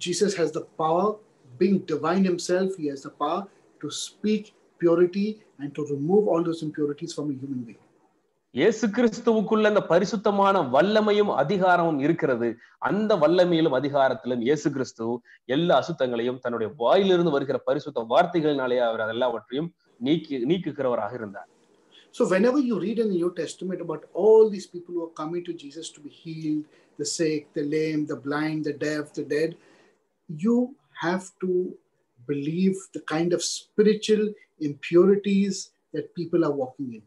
Jesus has the power, being divine himself, he has the power to speak purity and to remove all those impurities from a human being. இயேசு கிறிஸ்துவுக்குள்ள அந்த பரிசுத்தமான வல்லமையும் அதிகாரமும் இருக்கிறது. அந்த வல்லமையிலும் அதிகாரத்திலும் இயேசு கிறிஸ்து எல்லா அசுத்தங்களையும் தன்னுடைய வாயிலிருந்து வருகிற பரிசுத்த வார்த்தைகளினாலே அவர் எல்லாவற்றையும் நீக்குகிறவராக இருந்தார். So whenever you read in the New Testament about all these people who are coming to Jesus to be healed, the sick, the lame, the blind, the deaf, the dead, you have to believe the kind of spiritual impurities that people are walking in.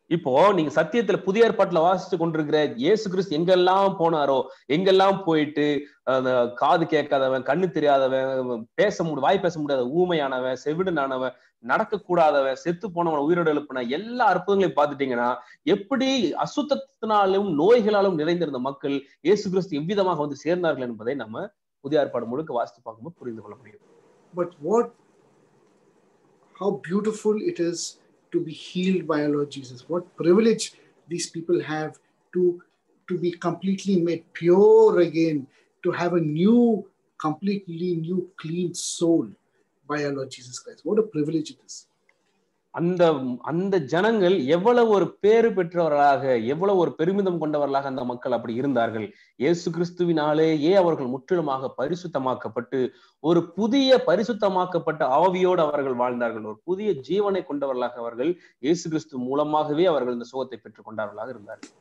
இப்போ நீங்க சத்தியத்துல புதிய ஏற்பாட்டுல வாசிச்சு கொண்டிருக்கிற இயேசு கிறிஸ்து எங்கெல்லாம் போனாரோ, எங்கெல்லாம் போயிட்டு அந்த காது கேட்காதவன், கண்ணு தெரியாதவன், வாய் பேச முடியாத ஊமையானவன், செவிடனானவன், நடக்க கூடாதவன், செத்து போனவன் உயிரோடு எழுப்பின எல்லா அற்புதங்களையும் பார்த்துட்டீங்கன்னா எப்படி அசுத்தத்தினாலும் நோய்களாலும் நிறைந்திருந்த மக்கள் இயேசு கிறிஸ்து எவ்விதமாக வந்து சேர்ந்தார்கள் என்பதை நம்ம புதிய ஏற்பாடு முழுக்க வாசித்து பார்க்கும்போது புரிந்து கொள்ள முடியும். But how beautiful it is to be healed by our Lord Jesus. What privilege these people have to be completely made pure again, to have a completely new, clean soul by our Lord Jesus Christ. What a privilege it is. அந்த ஜனங்கள் எவ்வளவு ஒரு பேறு பெற்றவர்களாக, எவ்வளவு ஒரு பெருமிதம் கொண்டவர்களாக அந்த மக்கள் அப்படி இருந்தார்கள். இயேசு கிறிஸ்துவினாலேயே அவர்கள் முற்றிலுமாக பரிசுத்தமாக்கப்பட்டு ஒரு புதிய பரிசுத்தமாக்கப்பட்ட ஆவியோடு அவர்கள் வாழ்ந்தார்கள். ஒரு புதிய ஜீவனை கொண்டவர்களாக அவர்கள் இயேசு கிறிஸ்து மூலமாகவே அவர்கள் இந்த சுகத்தை பெற்றுக் கொண்டவர்களாக இருந்தார்கள்.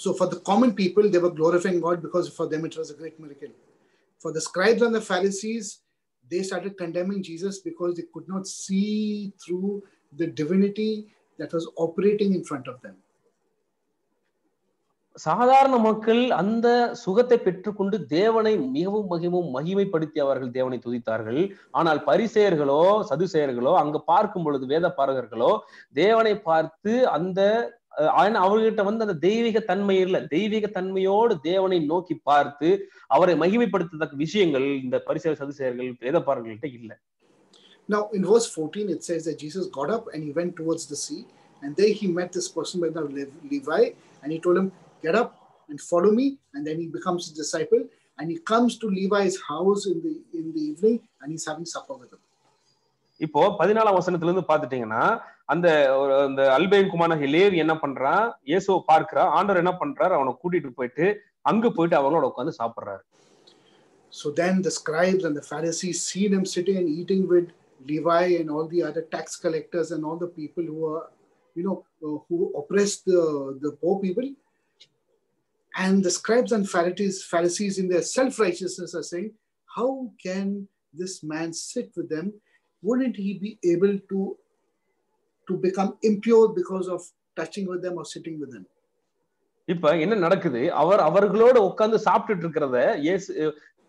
So for the common people, they were glorifying God because for them it was a great miracle. For the scribes and the Pharisees, they started condemning Jesus because they could not see through the divinity that was operating in front of them. சாதாரண மக்கள் அந்த சுகத்தை பெற்றுக்கொண்டு தேவனை மிகவும் மகிமைப்படுத்தி அவர்கள் தேவனை துதித்தார்கள். ஆனால் பரிசேயர்களோ சதுசேயர்களோ அங்க பார்க்கும் பொழுது வேத பாரகர்களோ தேவனை பார்த்து அவர்கிட்ட வந்து அந்த தெய்வீக தன்மை இல்ல, தெய்வீக தன்மையோடு தேவனை நோக்கி பார்த்து அவரை மகிமைப்படுத்தத்தக்க விஷயங்கள் இந்த பரிசேயர் சதுசேயர்கள் வேத பாரகர்கள்ட்ட இல்ல. Now in verse 14 it says that Jesus got up and he went towards the sea, and there he met this person by the name of Levi, and he told him, get up and follow me, and then he becomes his disciple, and he comes to Levi's house in the evening, and he's having supper with him. இப்போ 14ஆம் வசனத்துல இருந்து பாத்துட்டீங்கன்னா அந்த அல்பேயின் குமாரனாகிய லேவி என்ன பண்றான், இயேசுவை பார்க்கிறான், ஆண்டவர் என்ன பண்றாரு, அவனை கூட்டிட்டு போயிட்டு அங்க போயிட்டு அவங்களோட உட்கார்ந்து சாப்பிடுறாரு. So then the scribes and the Pharisees see them sitting and eating with Levi and all the other tax collectors and all the people who are, who oppress the poor people. And the scribes and Pharisees in their self-righteousness are saying, how can this man sit with them? Wouldn't he be able to become impure because of touching with them or sitting with them? இப்ப என்ன நடக்குது, அவர்களோட உட்கார்ந்து சாப்பிட்டுட்டு இருக்கிறத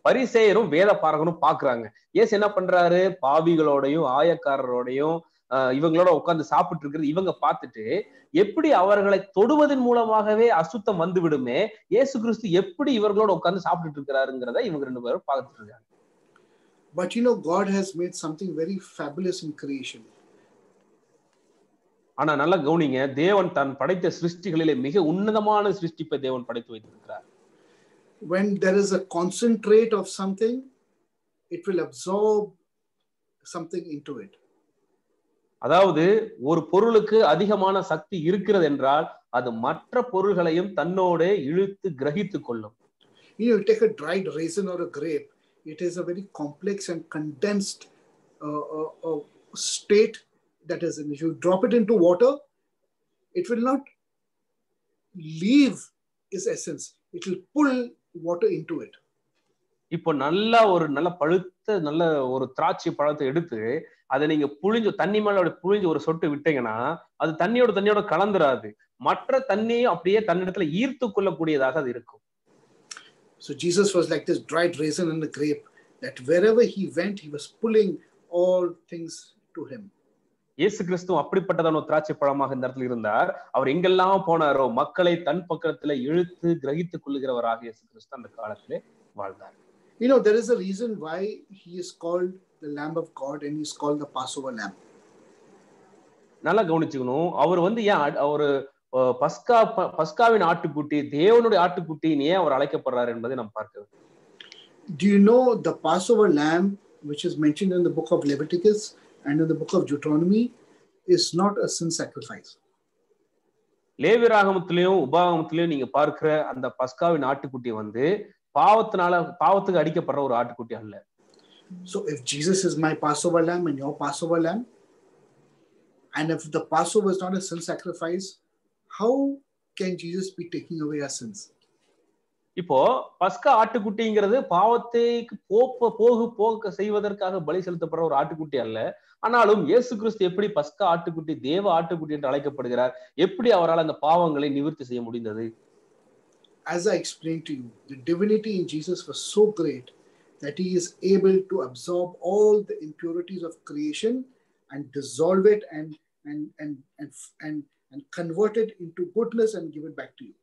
பரிசேயரும் வேத பாரகரும் பாக்குறாங்க. இயேசு என்ன பண்றாரு, பாவிகளோடையும் ஆயக்காரரோடையும் இவங்களோட உட்கார்ந்து சாப்பிட்டு இருக்கிறது இவங்க பார்த்துட்டு எப்படி அவர்களை தொடுவதன் மூலமாகவே அசுத்தம் வந்து விடுமே, இயேசு கிறிஸ்து எப்படி இவர்களோட உட்கார்ந்து சாப்பிட்டுட்டு இருக்கிறாருங்கிறத இவங்க ரெண்டு பேரும் பார்த்துட்டு இருக்காங்க. But God has made something very fabulous in creation. ஆனா நல்லா கவனிங்க, தேவன் தான் படைத்த சிருஷ்டிகளிலே மிக உன்னதமான சிருஷ்டிப்பை தேவன் படைத்து வைத்திருக்கிறார். When there is a concentrate of something, it will absorb something into it. அதாவது ஒரு பொருளுக்கு அதிகமான சக்தி இருக்கிறது என்றால் அது மற்ற பொருள்களையும் தன்னோட இழுத்து கிரகித்துக் கொள்ளும். You take a dried raisin or a grape, it is a very complex and condensed state that is in. If you drop it into water, it will not leave its essence. It will pull water into it. இப்போ நல்ல பழுத்த நல்ல ஒரு திராட்சை பழத்தை எடுத்து அதை நீங்க தண்ணி மேல புழிஞ்சு ஒரு சொட்டு விட்டீங்கன்னா அது தண்ணியோட கலந்துராது, மற்ற தண்ணியும் அப்படியே தன்னிடத்துல ஈர்த்து கொள்ளக்கூடியதாக அது இருக்கும். So Jesus was like this dried raisin in the grape, that wherever he went, he was pulling all things to him. இயேசு கிறிஸ்து அப்படிப்பட்டதான திராட்சை பழமாக இந்த இடத்துல இருந்தார். அவர் எங்கெல்லாம் போனாரோ மக்களை தன் பக்கத்துல இழுத்து கிரகித்துக் கொள்ளுகிறவராக இயேசு கிறிஸ்து அந்த காலத்திலே வாழ்ந்தார். There is a reason why he is called the Lamb of God and he is called the Passover Lamb. நல்லா கவனிச்சுக்கணும், அவர் ஏன் அவரு பஸ்காவின் ஆட்டுக்குட்டி, தேவனுடைய ஆட்டுக்குட்டின்னு ஏன் அவர் அழைக்கப்படுறார் என்பதை நாம் பார்க்கிறோம். Do you know the Passover lamb which is mentioned in the book of Leviticus and in the book of Deuteronomy is not a sin sacrifice. லேவியராகமத்திலையும் உபாகமத்திலையும் நீங்க பார்க்கிற அந்த பஸ்காவின் ஆட்டுக்குட்டி வந்து பாவத்துக்கு அடிக்கப்படுற ஒரு ஆட்டுக்குட்டி அல்ல. So if Jesus is my Passover lamb and your Passover lamb, and if the Passover is not a sin sacrifice, how can Jesus be taking away our sins? இப்போ பஸ்கா ஆட்டுக்குட்டிங்கிறது பாவத்தைக்கு போக செய்வதற்காக பலி செலுத்தப்படுற ஒரு ஆட்டுக்குட்டி அல்ல. ஆனாலும் இயேசு கிறிஸ்து எப்படி பஸ்கா ஆட்டுக்குட்டி, தேவ ஆட்டுக்குட்டி என்று அழைக்கப்படுகிறார்? எப்படி அவரால் அந்த பாவங்களை நிவர்த்தி செய்ய முடிந்தது? As I explained to you, the divinity in Jesus was so great that he is able to absorb all the impurities of creation and dissolve it and convert it into goodness and give it back to you.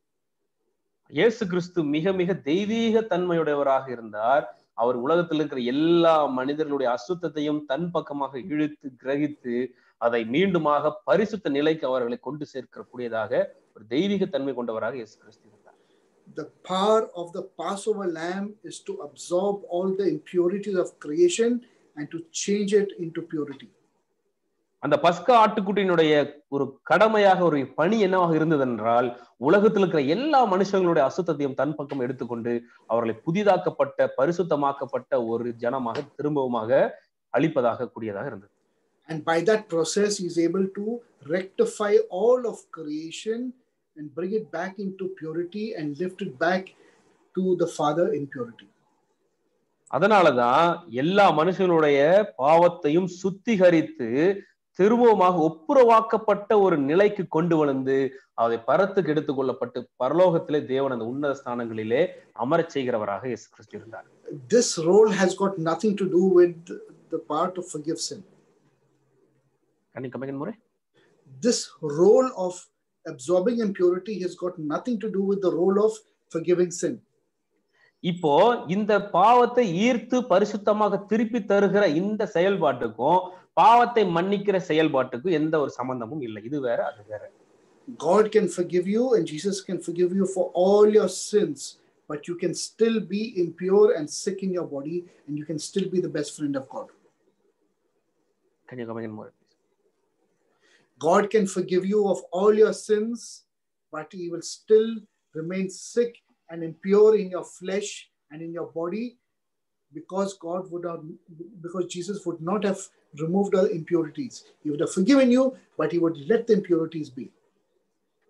இயேசு கிறிஸ்து மிக மிக தெய்வீக தன்மையுடையவராக இருந்தார். அவர் உலகத்தில் இருக்கிற எல்லா மனிதர்களுடைய அசுத்தத்தையும் தன் பக்கமாக இழுத்து கிரகித்து அதை மீண்டுமாக பரிசுத்த நிலைக்கு அவர்களை கொண்டு சேர்க்கக்கூடியதாக ஒரு தெய்வீக தன்மை கொண்டவராக இயேசு கிறிஸ்து இருந்தார். The power of the Passover lamb is to absorb all the impurities of creation and to change it into purity. அந்த பஸ்கா ஆட்டுக்குட்டியினுடைய ஒரு கடமையாக ஒரு பணி என்னவாக இருந்தது என்றால், உலகத்தில் இருக்கிற எல்லா மனுஷங்களுடைய அசுத்தத்தையும் தன் பக்கம் எடுத்துக்கொண்டு அவர்களை புதிதாக்கப்பட்ட பரிசுத்தமாக்கப்பட்ட ஒரு ஜனமாக திரும்பவுமாக அளிப்பதாக கூடியதாக இருந்தது. And by that process he is able to rectify all of creation and bring it back into purity and lift it back to the Father in purity. அதனாலதான் எல்லா மனுஷனுடைய பாவத்தையும் சுத்திகரித்து திரும்பவுமாக ஒப்புரவாக்கப்பட்ட ஒரு நிலைக்கு கொண்டு வந்து அதை பரத்துக்கு எடுத்துக் கொள்ளப்பட்டு பரலோகத்திலே தேவன் அந்த உன்னத ஸ்தானங்களிலே அமரச் செய்கிறவராக இயேசு கிறிஸ்து இருந்தார். This role has got nothing to do with the part of forgive sin. Can you come again, More? This role of absorbing impurity has got nothing to do with the role of forgiving sin. இப்போ இந்த பாவத்தை ஈர்த்து பரிசுத்தமாக திருப்பி தருகிற இந்த செயல்பாட்டுக்கும் பாவத்தை மன்னிக்கிற செயல்பாட்டுக்கும் எந்த ஒரு சம்பந்தமும் இல்லை. இது வேற அது வேற. God can forgive you and Jesus can forgive you for all your sins, but you can still be impure and sick in your body and you can still be the best friend of God. Can you come again, More? God can forgive you of all your sins, but he will still remain sick and impure in your flesh and in your body because Jesus would not have removed all impurities. He would have forgiven you, but he would let the impurities be.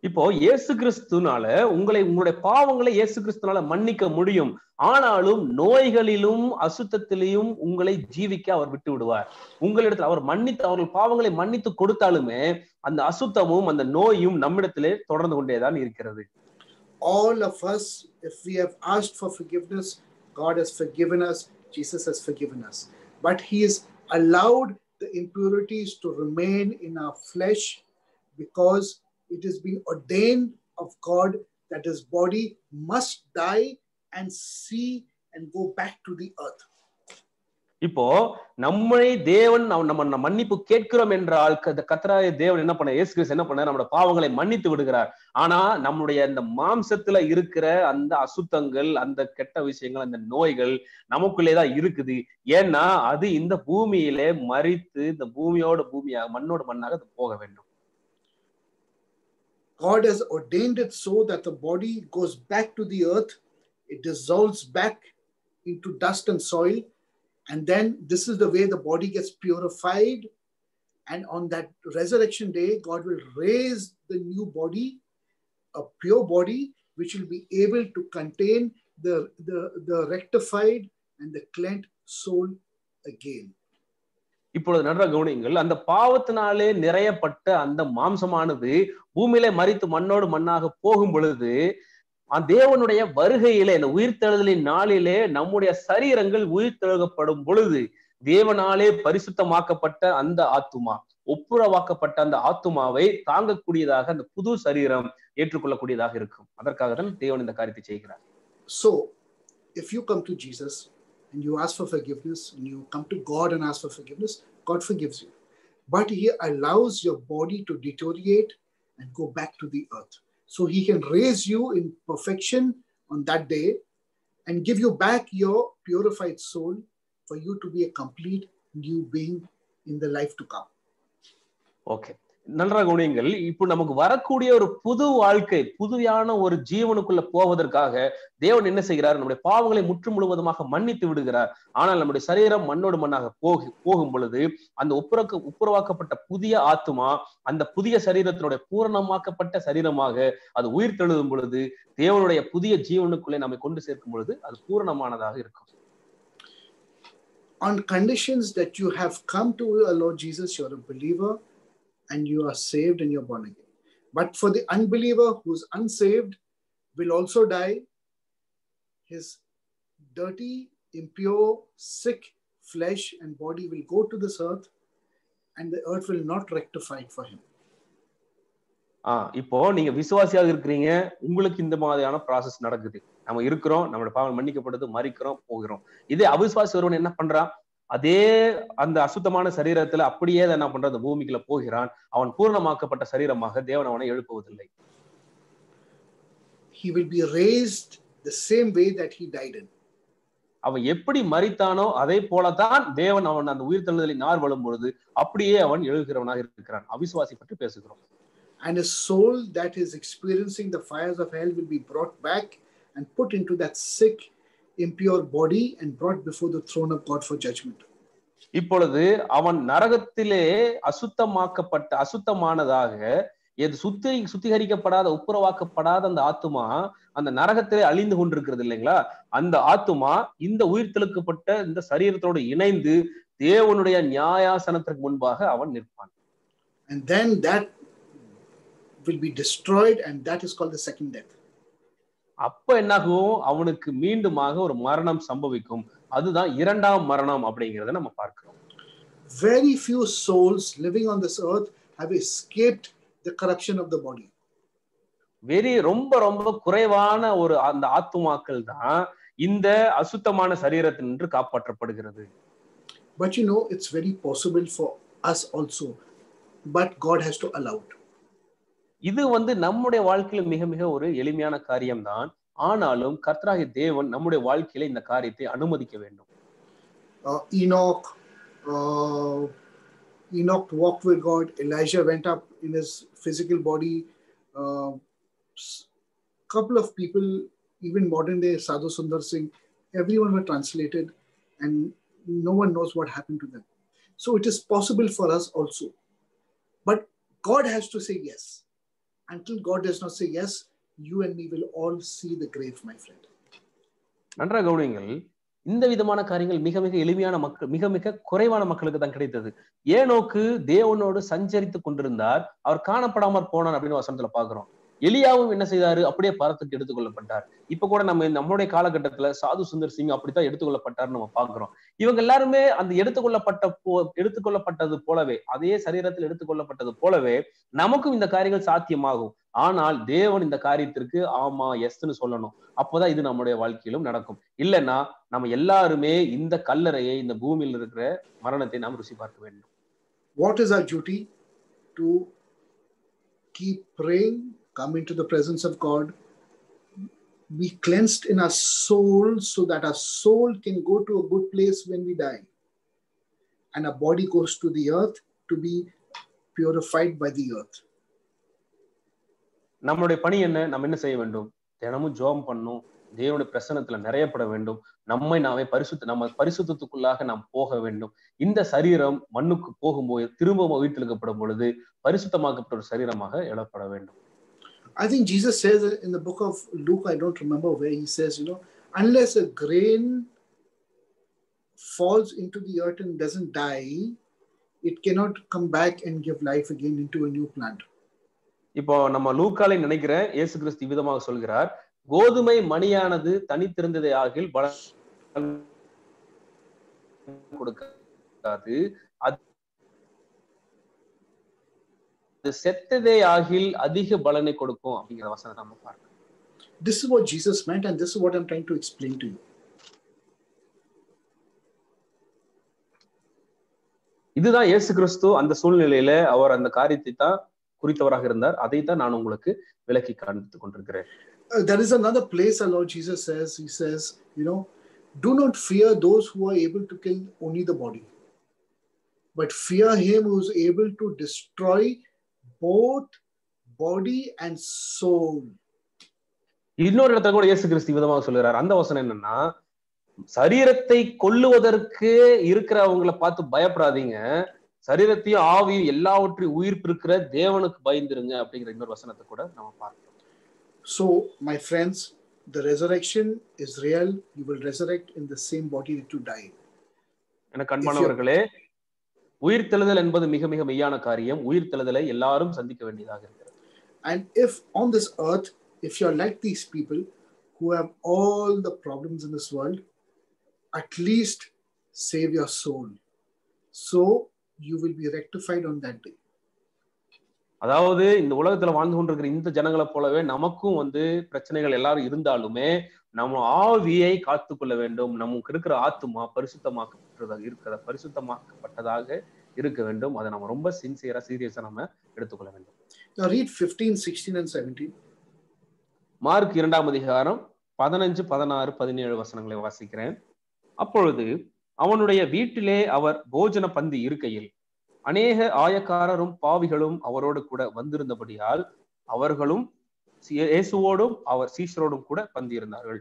இப்போ இயேசு கிறிஸ்துனால உங்களுடைய பாவங்களை இயேசு கிறிஸ்துனால மன்னிக்க முடியும். ஆனாலும் நோய்களிலும் அசுத்தத்திலையும் உங்களை ஜீவிக்க அவர் விட்டு விடுவார். உங்களிடத்தில் அவர் அவர்கள் பாவங்களை மன்னித்து கொடுத்தாலுமே அந்த அசுத்தமும் அந்த நோயும் நம்மிடத்திலே தொடர்ந்து கொண்டேதான் இருக்கிறது. All of us, if we have asked for forgiveness, God has forgiven us, Jesus has forgiven us. But he has allowed the impurities to remain in our flesh because it has been ordained of God that his body must die and see and go back to the earth. இப்போ நம்மை தேவன் நம்ம மன்னிப்பு கேட்கிறோம் என்றால் கர்த்தராகிய தேவன் என்ன பண்ண, இயேசு கிறிஸ்து என்ன பண்ண, நம்முடைய பாவங்களை மன்னித்து விடுகிறார். ஆனா நம்முடைய அந்த மாம்சத்துல இருக்கிற அந்த அசுத்தங்கள், அந்த கெட்ட விஷயங்கள், அந்த நோய்கள் நமக்குள்ளேதான் இருக்குது. ஏன்னா அது இந்த பூமியிலே மரித்து இந்த பூமியோட பூமியாக மண்ணோட மண்ணாக அது போக வேண்டும். God has ordained it so that the body goes back to the earth, it dissolves back into dust and soil, and then this is the way the body gets purified. And on that resurrection day, God will raise the new body, a pure body, which will be able to contain the rectified and the cleansed soul again. இப்பொழுது நன்றாக கவனியுங்கள். அந்த பாவத்தினாலே நிறையப்பட்ட அந்த மாம்சமானது பூமியிலே மரித்து மண்ணோடு மண்ணாக போகும் பொழுது தேவனுடைய வருகையிலே இந்த உயிர்த்தெழுதலின் நாளிலே நம்முடைய சரீரங்கள் உயிர்த்தெழுகப்படும் பொழுது தேவனாலே பரிசுத்தமாக்கப்பட்ட அந்த ஆத்துமா, ஒப்புரவாக்கப்பட்ட அந்த ஆத்துமாவை தாங்கக்கூடியதாக அந்த புது சரீரம் ஏற்றுக்கொள்ளக்கூடியதாக இருக்கும். அதற்காக தான் தேவன் இந்த காரியத்தை செய்கிறார். So if you come to Jesus and you ask for forgiveness and you come to God and ask for forgiveness, God forgives you, but he allows your body to deteriorate and go back to the earth so he can raise you in perfection on that day and give you back your purified soul for you to be a complete new being in the life to come. Okay, நன்றாக கவனியுங்கள். இப்போ நமக்கு வரக்கூடிய ஒரு புது வாழ்க்கை, புதுமையான ஒரு ஜீவனுக்குள்ள போவதற்காக தேவன் என்ன செய்கிறார்? நம்முடைய பாவங்களை முற்று முழுவதுமாக மன்னித்து விடுகிறார். ஆனால் நம்முடைய சரீரம் மண்ணோடு மண்ணாக போகும் பொழுது அந்த ஒப்புரவாக்கப்பட்ட புதிய ஆத்துமா அந்த புதிய சரீரத்தினுடைய பூரணமாக்கப்பட்ட சரீரமாக அது உயிர் தெழுதும் பொழுது தேவனுடைய புதிய ஜீவனுக்குள்ளே நம்மை கொண்டு சேர்க்கும் பொழுது அது பூரணமானதாக இருக்கும். On conditions that you have come to our Lord Jesus, you are a believer and you are saved and you're born again. But for the unbeliever who's unsaved will also die, his dirty, impure, sick flesh and body will go to this earth and the earth will not rectify it for him. இப்போ நீங்க விசுவாசியாக இருக்கிறீங்க, உங்களுக்கு இந்த மாதிரியான process நடக்குது. நம்ம இருக்கிறோம், நம்மளோட பாவம் மன்னிக்கப்படுது, மரிக்கிறோம், போகிறோம். இதே அவிசுவாசி ஒருவன் என்ன பண்றான்? அதே அந்த அசுத்தமான சரீரத்துல அப்படியே என்ன பண்றான்? அந்த பூமிக்குள்ள போகிறான். அவன் பூர்ணமாக்கப்பட்ட சரீரமாக தேவன் அவனை எழுப்புவதில்லை. He will be raised the same way that he died in. அவன் எப்படி மரித்தானோ அதே போலதான் தேவன் அவன் அந்த உயிர் தெழுதலில் நார் வழும் பொழுது அப்படியே அவன் எழுகிறவனாக இருக்கிறான். அவிசுவாசி பற்றி பேசுகிறோம். And his soul that is experiencing the fires of hell will be brought back and put into that sick, impure body and brought before the throne of God for judgment. இப்பொழுது அவன் நரகத்திலே அசுத்தமானதாக சுத்திகரிக்கப்படாத ஒப்புரவாக்கப்படாத அந்த ஆத்துமா அந்த நரகத்திலே அழிந்து கொண்டிருக்கிறது இல்லைங்களா? அந்த ஆத்துமா இந்த உயிர்த்தெழுக்கப்பட்ட இந்த சரீரத்தோடு இணைந்து தேவனுடைய நியாயாசனத்திற்கு முன்பாக அவன் நிற்பான். And then that will be destroyed and that is called the second death. அப்ப என்னாகும்? அவனுக்கு மீண்டுமாக ஒரு மரணம் சம்பவிக்கும். அதுதான் இரண்டாம் மரணம் அப்படிங்கறத நம்ம பார்க்கிறோம். Very few souls living on this earth have escaped the corruption of the body. ரொம்ப ரொம்ப குறைவான ஒரு அந்த ஆத்துமாக்கள் தான் இந்த அசுத்தமான சரீரத்தினின்று காப்பாற்றப்படுகிறது. But you know, it's very possible for us also, but God has to allow it. இது நம்முடைய வாழ்க்கையில மிக மிக ஒரு எளிமையான காரியம்தான். ஆனாலும் கர்த்தராகிய தேவன் நம்முடைய வாழ்க்கையில இந்த காரியத்தை அனுமதிக்க வேண்டும். Enoch walked with God. Elijah went up in his physical body. Couple of people, even modern day Sadhu Sundar Singh, everyone were translated and no one knows what happened to them. So it is possible for us also. But God has to say yes. Until God does not say yes, you and me will all see the grave, my friend. நன்றாக கவனியுங்கள். இந்த விதமான காரியங்கள் மிக மிக எளிமையான மக்கள், மிக மிக குறைவான மக்களுக்கு தான் கிடைத்தது. ஏனோக்கு தேவனோடு சஞ்சரித்துக் கொண்டிருந்தார், அவர் காணப்படாமற் போனார் அப்படின்னு வசனத்துல பாக்குறோம். எலியாவும் என்ன செய்தாரு? அப்படியே பரத்துக்கு எடுத்துக்கொள்ளப்பட்டார். இப்ப கூட நம்மளுடைய காலகட்டத்துல சாது சுந்தர் சிங் அப்படித்தான் எடுத்துக்கொள்ளப்பட்டார்னு நம்ம பாக்குறோம். இவங்க எல்லாருமே அந்த எடுத்துக்கொள்ளப்பட்டது போலவே, அதே சரீரத்தில் எடுத்துக்கொள்ளப்பட்டது போலவே நமக்கும் இந்த காரியங்கள் சாத்தியமாகும். ஆனால் தேவன் இந்த காரியத்திற்கு ஆமா எஸ்ன்னு சொல்லணும். அப்போதான் இது நம்முடைய வாழ்க்கையிலும் நடக்கும். இல்லைன்னா நம்ம எல்லாருமே இந்த கல்லறையை, இந்த பூமியில் இருக்கிற மரணத்தை நாம் ருசி பார்க்க வேண்டும். What is our duty? To keep praying, come into the presence of God, be cleansed in our soul so that our soul can go to a good place when we die. And our body goes to the earth to be purified by the earth. நம்மளுடைய பணி என்ன? நம்ம என்ன செய்ய வேண்டும்? தினமும் ஜெபம் பண்ணணும், தேவனுடைய பிரசன்னத்துல நிறையப்பட வேண்டும், நம்ம பரிசுத்தத்துக்குள்ளாக நாம் போக வேண்டும். இந்த சரீரம் மண்ணுக்கு போகும்போது திரும்ப உயிர்த்தெழுக்கப்படும் பொழுது பரிசுத்தமாக்கப்பட்ட ஒரு சரீரமாக எழப்பட வேண்டும். I think Jesus says in the book of Luke, I don't remember where he says, unless a grain falls into the earth and doesn't die, it cannot come back and give life again into a new plant. இப்போ நம்ம லூக்காலை நினைக்கிறேன், இயேசு கிறிஸ்து விதமாக சொல்கிறார், கோதுமை மணியானது தனித்திருந்ததே ஆகில் பலன் கொடுக்காது, அது செத்ததே ஆகில் அதிக பலனை கொடுக்கும் அப்படிங்கிற வசனத்தை நம்ம பார்க்கலாம். This is what Jesus meant and this is what I'm trying to explain to you. இதுதான் இயேசு கிறிஸ்து அந்த சூழ்நிலையில அவர் அந்த காரியத்தை தான் குறித்தவராக இருந்தார். அதை தான் நான் உங்களுக்கு விளக்கி காண்பித்துக் கொண்டிருக்கிறேன். There is another place our Lord Jesus says, he says, do not fear those who are able to kill only the body, but fear him who is able to destroy both body and soul. இன்னொரு இடத்துல கூட இயேசு கிறிஸ்து விதமாக சொல்லுறார். அந்த வசனம் என்னன்னா, சரீரத்தை கொல்லுவதற்கு இருக்கிறவங்களை பார்த்து பயப்படாதீங்க, சரீரத்தையும் ஆவியும் எல்லாவற்றையும் உயிர்ப்பிருக்கிற தேவனுக்கு பயந்துருங்க அப்படிங்கிற இன்னொரு வசனத்தை கூட நம்ம பார்க்கிறோம். So my friends, the resurrection is real. You will resurrect in the same body that you died. எனக்கு அன்பானவர்களே, உயிர்த்தெழுதல் என்பது மிக மிக மெய்யான காரியம். உயிர்த்தெழுதலை எல்லாரும் சந்திக்க வேண்டியதாக இருக்கிறது. And if on this earth, if you are like these people who have all the problems in this world, at least save your soul. So you will be rectified on that day. அதாவது இந்த உலகத்துல வாழ்ந்து கொண்டிருக்கிற இந்த ஜனங்களை போலவே நமக்கும் பிரச்சனைகள் எல்லாரும் இருந்தாலுமே நம்ம ஆவியை காத்துக்கொள்ள வேண்டும். நமக்கு இருக்கிற ஆத்துமா பரிசுத்தமாக்கப்பட்டதாக இருக்க வேண்டும். அதை நம்ம ரொம்ப சின்சியரா சீரியஸா நம்ம எடுத்துக்கொள்ள வேண்டும். Now read 15, 16 and 17. மார்க் 2ஆம் அதிகாரம் 15, 16, 17 வசனங்களை வாசிக்கிறேன். அப்பொழுது அவனுடைய வீட்டிலே அவர் போஜன பந்தி இருக்கையில் அநேக ஆயக்காரரும் பாவிகளும் அவரோடு கூட வந்திருந்தபடியால் அவர்களும் இயேசுவோடும் அவர் சீஷரோடும் கூட பந்தியிருந்தார்கள்.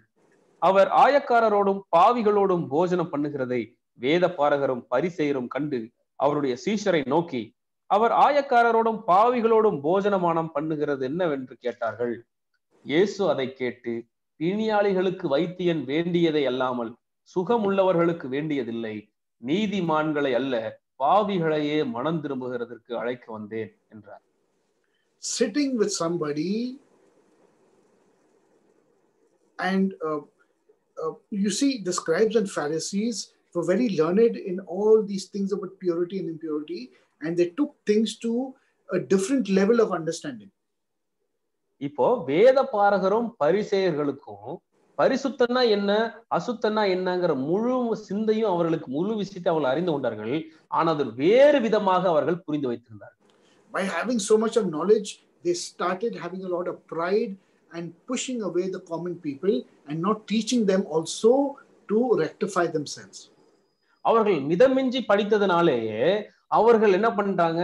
அவர் ஆயக்காரரோடும் பாவிகளோடும் போஜனம் பண்ணுகிறதை வேத பாரகரும் பரிசேயரும் கண்டு அவருடைய சீஷரை நோக்கி, அவர் ஆயக்காரரோடும் பாவிகளோடும் போஜனமானம் பண்ணுகிறது என்னவென்று கேட்டார்கள். இயேசு அதை கேட்டு, பிணியாளிகளுக்கு வைத்தியன் வேண்டியதை அல்லாமல் சுகமுள்ளவர்களுக்கு வேண்டியதில்லை, நீதிமான்களை அல்ல பாவிகளையே மனம் திரும்புகிறதற்கு அழைக்க வந்தேன் என்றார். Sitting with somebody and you see the scribes and Pharisees were very learned in all these things about purity and impurity, and they took things to a different level of understanding. இப்போ வேத பாரகரும் பரிசேயர்களுக்கும் பரிசுத்தனா என்ன அசுத்தனா என்னங்கிற முழு சிந்தையும் அவர்களுக்கு முழு விஷயத்தை அவர்கள் அறிந்து கொண்டார்கள். ஆனால் அது வேறு விதமாக அவர்கள் புரிந்து வைத்திருந்தார்கள். By having so much of knowledge, they started having a lot of pride and pushing away the common people and not teaching them also to rectify themselves. அவர்கள் மிதமிஞ்சி படித்ததனாலேயே அவர்கள் என்ன பண்றாங்க,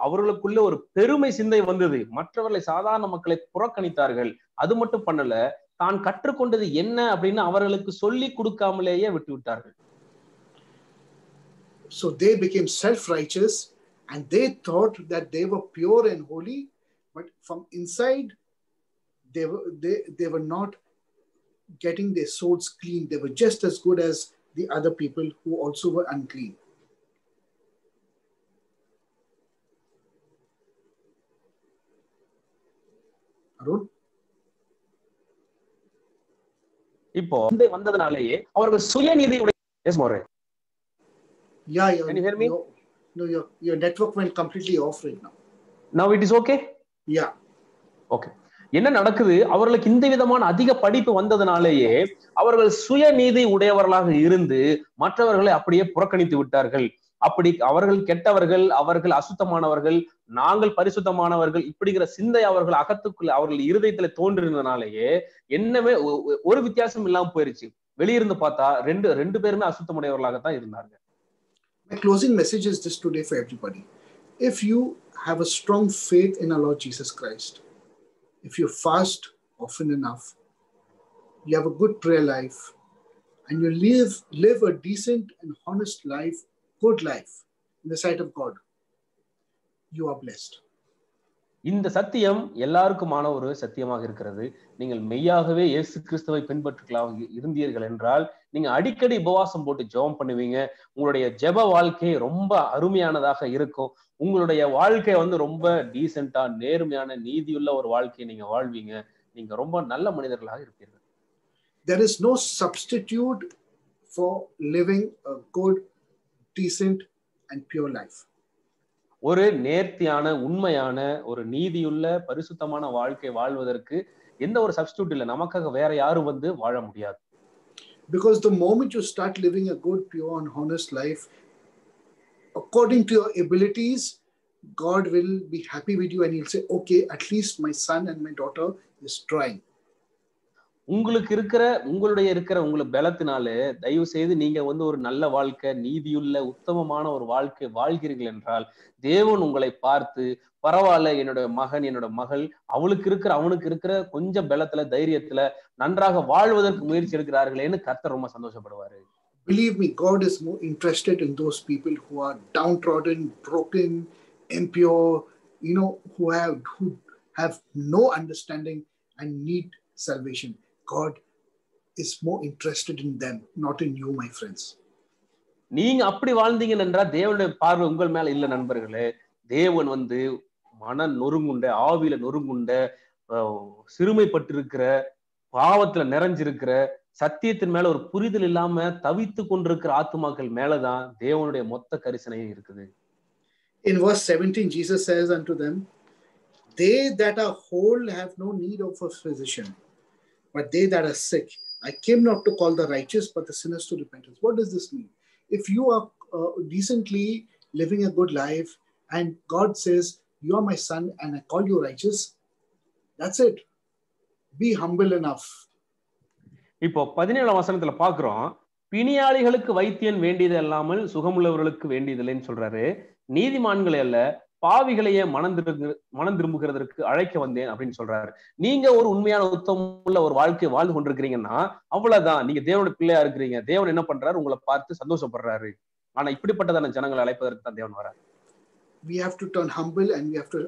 அவர்களுக்குள்ள ஒரு பெருமை சிந்தை வந்தது. மற்றவர்களை சாதாரண மக்களை புறக்கணித்தார்கள். அது மட்டும் பண்ணல, தான் கற்றுக்கொண்டது என்ன அப்படின்னு அவர்களுக்கு சொல்லி கொடுக்காமலேயே விட்டு விட்டார்கள். So they became self-righteous and they thought that they were pure and holy, but from inside they were not getting their souls clean. They were just as good as the other people who also were unclean. Arun? இப்போ வந்ததனாலேயே அவர்கள் சுயநீதி Yeah. Can you hear me? No, your network went completely off right now. Now it is okay? Yeah. Okay. என்ன நடக்குது, அவர்களுக்கு இந்த விதமான அதிக படிப்பு வந்ததனாலேயே அவர்கள் சுயநீதி உடையவர்களாக இருந்து மற்றவர்களை அப்படியே புறக்கணித்து விட்டார்கள். அப்படி அவர்கள் கெட்டவர்கள், அவர்கள் அசுத்தமானவர்கள், நாங்கள் பரிசுத்தமானவர்கள் இப்படிங்கிற சிந்தை அவர்கள் அகத்துக்குள்ள அவர்கள் இருதயத்துல தோன்றினதுனாலேயே என்னவே ஒரு வித்தியாசம் இல்லாம போயிருச்சு. வெளியிருந்து பார்த்தா ரெண்டு பேருமே அசுத்தமுடையவர்களாகத்தான் இருந்தாங்க. My closing message is this today for everybody. If you have a strong faith in our Lord Jesus Christ, if you fast often enough, you have a good prayer life, and you live a decent and honest life, good life in the sight of God, you are blessed. இந்த சத்தியம் எல்லாருக்குமான ஒரு சத்தியமாக இருக்கிறது. நீங்கள் மெய்யாகவே இயேசு கிறிஸ்துவை பின்பற்றுகளாக இருந்தீர்கள் என்றால் நீங்க அடிக்கடி உபவாசம் போட்டு ஜெபம் பண்ணுவீங்க. உங்களுடைய ஜெப வாழ்க்கை ரொம்ப அருமையானதாக இருக்கும். உங்களுடைய வாழ்க்கை ரொம்ப டீசென்டா நேர்மையான நீதியுள்ள ஒரு வாழ்க்கையை நீங்க வாழ்வீங்க. நீங்க ரொம்ப நல்ல மனிதர்களாக இருப்பீர்கள். There is no substitute for living a good, decent and pure life. ஒரு நேர்த்தியான உண்மையான ஒரு நீதியுள்ள பரிசுத்தமான வாழ்க்கை வாழ்வதற்கு எந்த ஒரு சப்ஸ்டிட்யூட் இல்லை. நமக்காக வேற யாரும் வாழ முடியாது. Because the moment you start living a good, pure and honest life according to your abilities, God will be happy with you and he'll say, okay, at least my son and my daughter is trying. உங்களுக்கு இருக்கிற உங்களுக்கு பலத்தினாலே தயவு செய்து நீங்க வந்து ஒரு நல்ல வாழ்க்கை, நீதியுள்ள உத்தமமான ஒரு வாழ்க்கை வாழ்கிறீர்கள் என்றால் தேவன் உங்களை பார்த்து பரவாயில்ல, என்னோட மகன் என்னோட மகள் அவனுக்கு இருக்கிற கொஞ்சம் பலத்துல தைரியத்துல நன்றாக வாழ்வதற்கு முயற்சி எடுக்கிறார்களேன்னு கர்த்தர் ரொம்ப சந்தோஷப்படுவாரு. Believe me, God is more interested in those people who are downtrodden, broken, impure, who have no understanding and need salvation. God is more interested in them, not in you, my friends. நீங்க அப்படி வாழ்ந்தீங்க என்றால் தேவனுடைய பார்வை உங்கள் மேல இல்ல நண்பர்களே. தேவன் வந்து மன நொறுங்குண்ட, ஆவியில நொறுங்குண்ட, சிறுமைப்பட்டிருக்கிற, பாவத்துல நிறைஞ்சிருக்கிற, சத்தியத்தின் மேல ஒரு புரிதல் இல்லாம தவித்து கொண்டிருக்கிற ஆத்துமாக்கள் மேலதான் தேவனுடைய மொத்த கரிசனையும் இருக்குது. In verse 17, Jesus says unto them, they that are whole have no need of a physician, but they that are sick. I came not to call the righteous, but the sinners to repentance. What does this mean? If you are decently living a good life, and God says, you are my son, and I call you righteous, that's it. Be humble enough. இப்போ 17ஆம் வசனத்துல பாக்குறோம், பிணியாளிகளுக்கு வைத்தியன் வேண்டியது அல்லாமல் சுகமுள்ளவர்களுக்கு வேண்டியதில்லைன்னு சொல்றாரு. நீதிமான்களை அல்ல பாவிகளையே மனம் திரும்புகிறதற்கு அழைக்க வந்தேன் அப்படின்னு சொல்றாரு. நீங்க ஒரு உண்மையான உத்தமுள்ள ஒரு வாழ்க்கை வாழ்ந்து கொண்டிருக்கிறீங்கன்னா அவ்வளவுதான், நீங்க தேவனுடைய பிள்ளையா இருக்கிறீங்க. தேவன் என்ன பண்றாரு? உங்களை பார்த்து சந்தோஷப்படுறாரு. ஆனா இப்படிப்பட்டதான ஜனங்களை அழைப்பதற்கு தான் தேவன் வராரு. We have to turn humble and we have to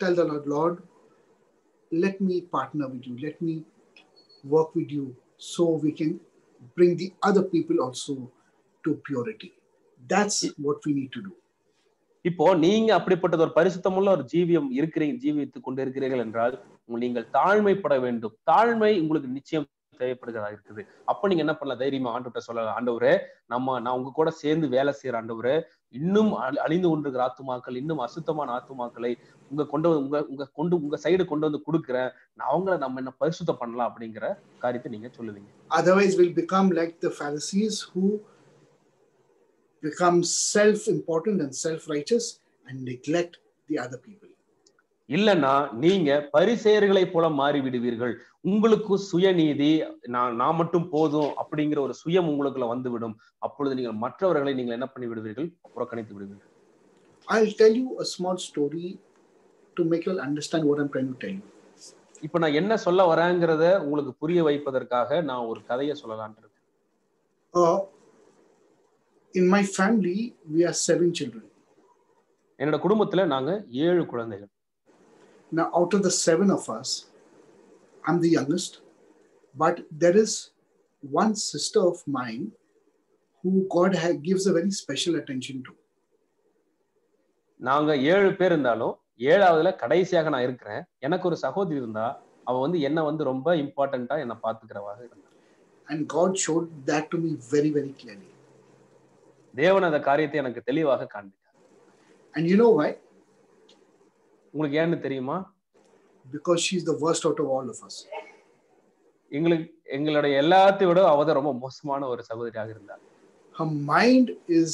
tell the Lord, let me partner with you, let me work with you, so we can bring the other people also to purity. That's what we need to do. இப்போ நீங்க அப்படிப்பட்ட ஒரு பரிசுத்தமுள்ள ஒரு ஜீவித்துக் கொண்டு இருக்கிறீர்கள் என்றால் நீங்கள் தாழ்மைப்பட வேண்டும். தாழ்மை உங்களுக்கு நிச்சயம் தேவைப்படுகிறதா இருக்குது. அப்ப நீங்க என்ன பண்ணலாம்? தைரியமா ஆண்டவர்கிட்ட சொல்லலாம், ஆண்டவரே நான் உங்க கூட சேர்ந்து வேலை செய்யற ஆண்டவரே, இன்னும் அழிந்து கொண்டிருக்கிற ஆத்துமாக்கள், இன்னும் அசுத்தமான ஆத்துமாக்களை உங்க சைடு கொண்டு வந்து கொடுக்கிறேன், அவங்கள நம்ம என்ன பரிசுத்தம் பண்ணலாம் அப்படிங்கிற காரியத்தை நீங்க சொல்லுவீங்க. Otherwise we'll become like the Pharisees who become self-important and self-righteous and neglect the other people. இல்லன்னா நீங்க பரிசேயர்களை போல மாறி விடுவீர்கள். உங்களுக்கு சுயநீதி, நான் மட்டும் போதும் அப்படிங்கிற ஒரு சுயம் உங்களுக்குள்ள வந்துவிடும். அப்பொழுது நீங்கள் மற்றவர்களை நீங்கள் என்ன பண்ணி விடுவீர்கள்? புறக்கணித்து விடுவீர்கள். I'll tell you a small story to make you understand what I'm trying to tell you. இப்ப நான் என்ன சொல்ல வரேங்கிறத உங்களுக்கு புரிய வைப்பதற்காக நான் ஒரு கதையை சொல்லலாம்னு இருக்கேன். In my family we are 7 children. என்னோட குடும்பத்துல நாங்க 7 குழந்தைகள். Now out of the 7 of us, I'm the youngest, but there is one sister of mine who God gives a very special attention to. நாங்க 7 பேர் இருந்தாலும் 7ஆவதுல கடைசியாக நான் இருக்கிறேன். எனக்கு ஒரு சகோதரி இருந்தா, அவ வந்து என்ன ரொம்ப இம்பார்ட்டன்ட்டா என்ன பாத்துக்கிறவாக இருந்தா. And God showed that to me very, very clearly. தேவன் அந்த காரியத்தை எனக்கு தெளிவாக காண்பித்தார். And you know why? உங்களுக்கு ஏன்னு தெரியுமா? Because she is the worst out of all of us. எங்களுடைய எல்லாத்தையும் விட அவ தான் ரொம்ப மோசமான ஒரு சகோதரியாக இருந்தார். Her mind is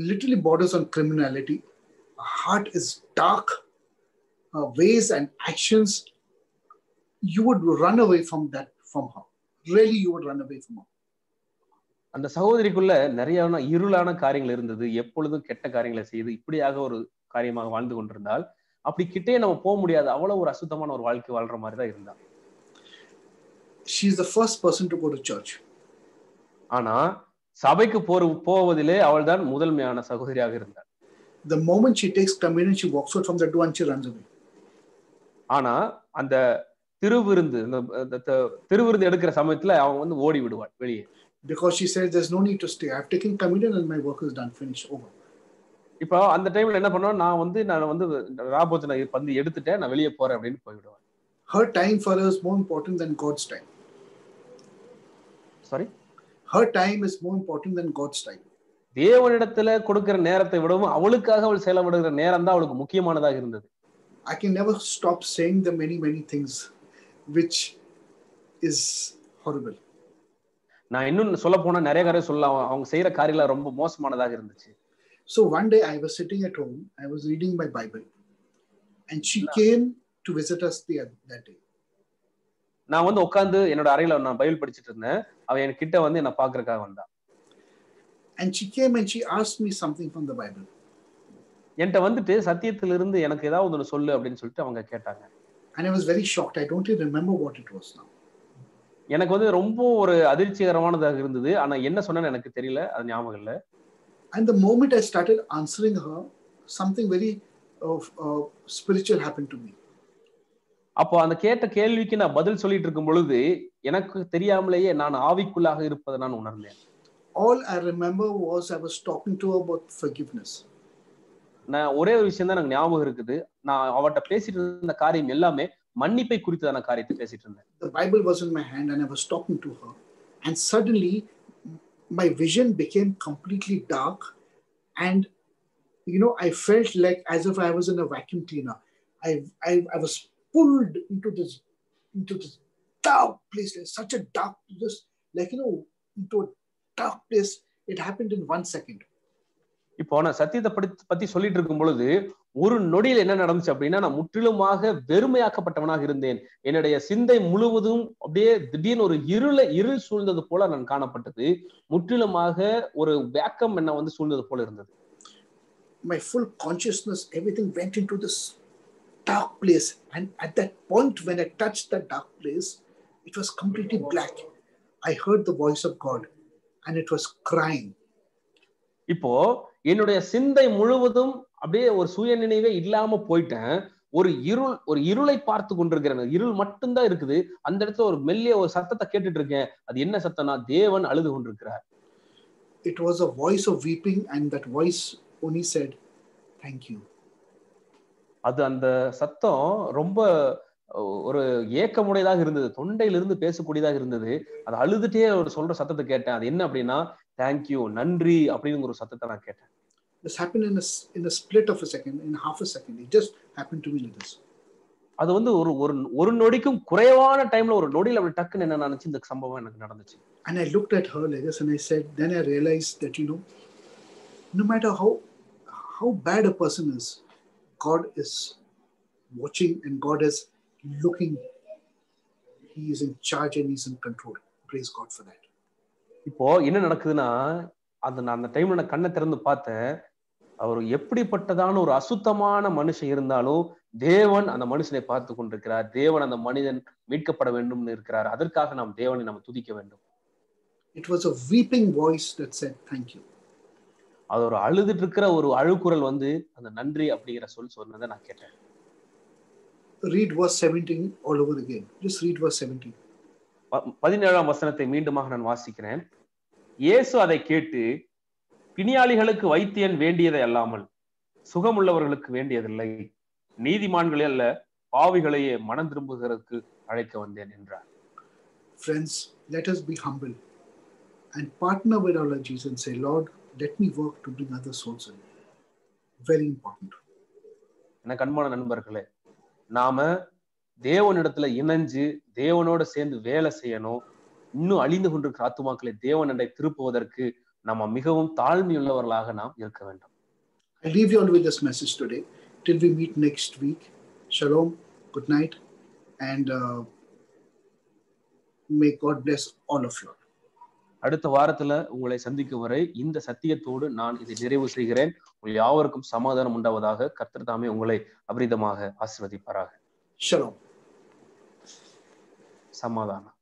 literally borders on criminality. Her heart is dark. Her ways and actions, you would run away from her. Really, you would run away from her. அந்த சகோதரிக்குள்ள நிறைய இருளான காரியங்கள் இருந்தது. எப்பொழுதும் கெட்ட காரியங்களை செய்து இப்படியாக ஒரு காரியமாக வாழ்ந்து கொண்டிருந்தால், அப்படி கிட்டே நம்ம போக முடியாது. அவ்வளவு ஒரு அசுத்தமான ஒரு வாழ்க்கை வாழ்ற மாதிரி தான் இருந்தா. She is the first person to go to church. ஆனா சபைக்கு போவதிலே அவள் தான் முதன்மையான சகோதரியாக இருந்தாள். The moment she takes communion, she walks out from the door and she runs away. ஆனா அந்த திருவிருந்து எடுக்கிற சமயத்துல அவன் வந்து ஓடி விடுவாள் வெளியே. Because she says there's no need to stay. I've taken communion and my work is done, finished, over. இப்போ அந்த டைம்ல என்ன பண்ணுவா, நான் வந்து ராபோஜன பந்தி எடுத்துட்டேன், நான் வெளியே போறேன் அப்படின்னு போய்விடுவாள். Her time for her is more important than God's time. Sorry? Her time is more important than God's time. தேவனிடத்துல கொடுக்கிற நேரத்தை விடவும் அவளுக்காக அவள் செலவிடுகிற நேரம் தான் அவளுக்கு முக்கியமானதாக இருந்தது. I can never stop saying the many things which is horrible. நான் இன்னும் சொல்ல போனா நிறைய காரியம் சொல்லலாம். அவங்க செய்யற காரியங்கள் ரொம்ப மோசமானதாக இருந்துச்சு. So one day I was sitting at home, I was reading my Bible, and she came to visit us that day. நான் வந்து உட்கார்ந்து என்னோட அறையில நான் பைபிள் படிச்சிட்டு இருந்தேன். அவ என் கிட்ட வந்து என்ன பார்க்கறதுக்காக வந்தா. And she came and she asked me something from the Bible. என்கிட்ட வந்துட்டு சத்தியத்திலிருந்து எனக்கு ஏதாவது ஒன்று சொல்லு அப்படின்னு சொல்லிட்டு அவங்க கேட்டாங்க. And I was very shocked. I don't even remember what it was now. எனக்கு வந்து ரொம்ப ஒரு அதிர்ச்சிகரமானதாக இருந்தது. ஆனா என்ன சொன்னேன்னு எனக்கு தெரியல. அது ஞாபகம் இல்ல. And the moment I started answering her, something very spiritual happened to me. அப்போ அந்த கேட்ட கேள்விக்கு நான் பதில் சொல்லிட்டு இருக்கும் பொழுது எனக்கு தெரியாமலேயே நான் ஆவிக்குள்ளாக இருப்பதை நான் உணர்ந்தேன். All I remember was I was talking to her about forgiveness. நான் ஒரே ஒரு விஷயம் தான் எனக்கு ஞாபகம் இருக்குது. நான் அவட்ட பேசிட்டு இருந்த காரியம் எல்லாமே மன்னிப்பை குறித்ததான காரியத்தை பேசிட்டு இருந்தேன். The Bible was in my hand and I was talking to her, and suddenly my vision became completely dark, and I felt like as if I was in a vacuum cleaner. I was pulled into this dark place, like such a dark, just like into a dark place. It happened in 1 second. இப்போ நான் சத்தியத்தை பத்தி சொல்லிட்டு இருக்கும் பொழுது ஒரு நொடியில் என்ன நடந்துச்சு அப்படின்னா, நான் முற்றிலுமாக வெறுமையாக்கப்பட்டவனாக இருந்தேன். என்னுடைய சிந்தை முழுவதும் அப்படியே திடீர்னு ஒரு இருள் சூழ்ந்தது போல நான் காணப்பட்டது. முற்றிலுமாக ஒரு வேக்கம் என்ன வந்து சூழ்ந்தது போல இருந்தது. My full consciousness, everything went into this dark place, and at that point when I touched that dark place, it was completely black. I heard the voice of God and it was crying. இப்போ என்னுடைய சிந்தை முழுவதும் அப்படியே ஒரு சுய நினைவே இல்லாம போயிட்டேன். ஒரு இருளை பார்த்து கொண்டிருக்கிறேன். இருள் மட்டும்தான் இருக்குது. அந்த இடத்துல ஒரு மெல்லிய ஒரு சத்தத்தை கேட்டுட்டு இருக்கேன். அது என்ன சத்தம்னா தேவன் அழுது கொண்டிருக்கிறார். It was a voice of weeping, and that voice only said, "Thank you." அது அந்த சத்தம் ரொம்ப ஒரு ஏக்கமுடையதாக இருந்தது. தொண்டையிலிருந்து பேசக்கூடியதாக இருந்தது. அது அழுதுட்டே ஒரு சொல்ற சத்தத்தை கேட்டேன். அது என்ன அப்படின்னா, தேங்க்யூ, நன்றி அப்படிங்கிற ஒரு சத்தத்தை நான் கேட்டேன். This happened in a split of a second, in half a second. It just happened to me like this. அது வந்து ஒரு நொடிக்கும் குறைவான டைம்ல ஒரு நொடியில அப்படி டக்குன்னு என்ன நினைச்சு இந்த சம்பவம் எனக்கு நடந்துச்சு. And I looked at her like this and I said, then I realized that no matter how bad a person is, God is watching and God is looking. He is in charge and he's in control. Praise God for that. இப்போ என்ன நடக்குதுன்னா, அந்த டைம்ல நான் கண்ணை திறந்து பார்த்தேன். அவர் எப்படிப்பட்டதான ஒரு அசுத்தமான மனுஷன் இருந்தாலும் தேவன் அந்த மனுஷனை பார்த்து கொண்டிருக்கிறார். தேவன் அந்த மனிதன் மீட்கப்பட வேண்டும் இருக்கிறார். அதற்காக நாம் தேவனை நாம் துதிக்க வேண்டும். It was a weeping voice that said thank you. அது ஒரு அழுதுட்டு இருக்கிற ஒரு அழுகுரல் வந்து அந்த நன்றி அப்படிங்கிற சொன்னதை நான் கேட்டேன். Read verse 17 all over again. Just read verse 17. 17ஆம் வசனத்தை மீண்டுமாக நான் வாசிக்கிறேன். இயேசு அதை கேட்டு, பிணியாளிகளுக்கு வைத்தியன் வேண்டியதை அல்லாமல் சுகமுள்ளவர்களுக்கு வேண்டியதில்லை, நீதிமான்களே அல்ல பாவிகளையே மனம் திரும்புகிறதுக்கு அழைக்க வந்தேன் என்றார். Friends, let us be humble and partner with our Lord Jesus and say, Lord, let me work to bring other souls in. Very important. எனக்கு அன்பான நண்பர்களே, நாம தேவனிடத்துல இணைஞ்சு தேவனோட சேர்ந்து வேலை செய்யணும். இன்னும் அழிந்து கொண்டிருக்கிற ஆத்துமாக்களை தேவனண்டை திருப்புவதற்கு நம்ம மிகவும் தாழ்மையுள்ளவர்களாக நாம் இருக்க வேண்டும். I leave you all with this message today. Till we meet next week. Shalom, good night, and may God bless all of you. அடுத்த வாரத்துல உங்களை சந்திக்கும் வரை இந்த சத்தியத்தோடு நான் இதை நிறைவு செய்கிறேன். உங்கள் யாவருக்கும் சமாதானம் உண்டாவதாக. கர்த்தர் தாமே உங்களை அபரிதமாக ஆசீர்வதிப்பாராக. Shalom. சமாதானம்.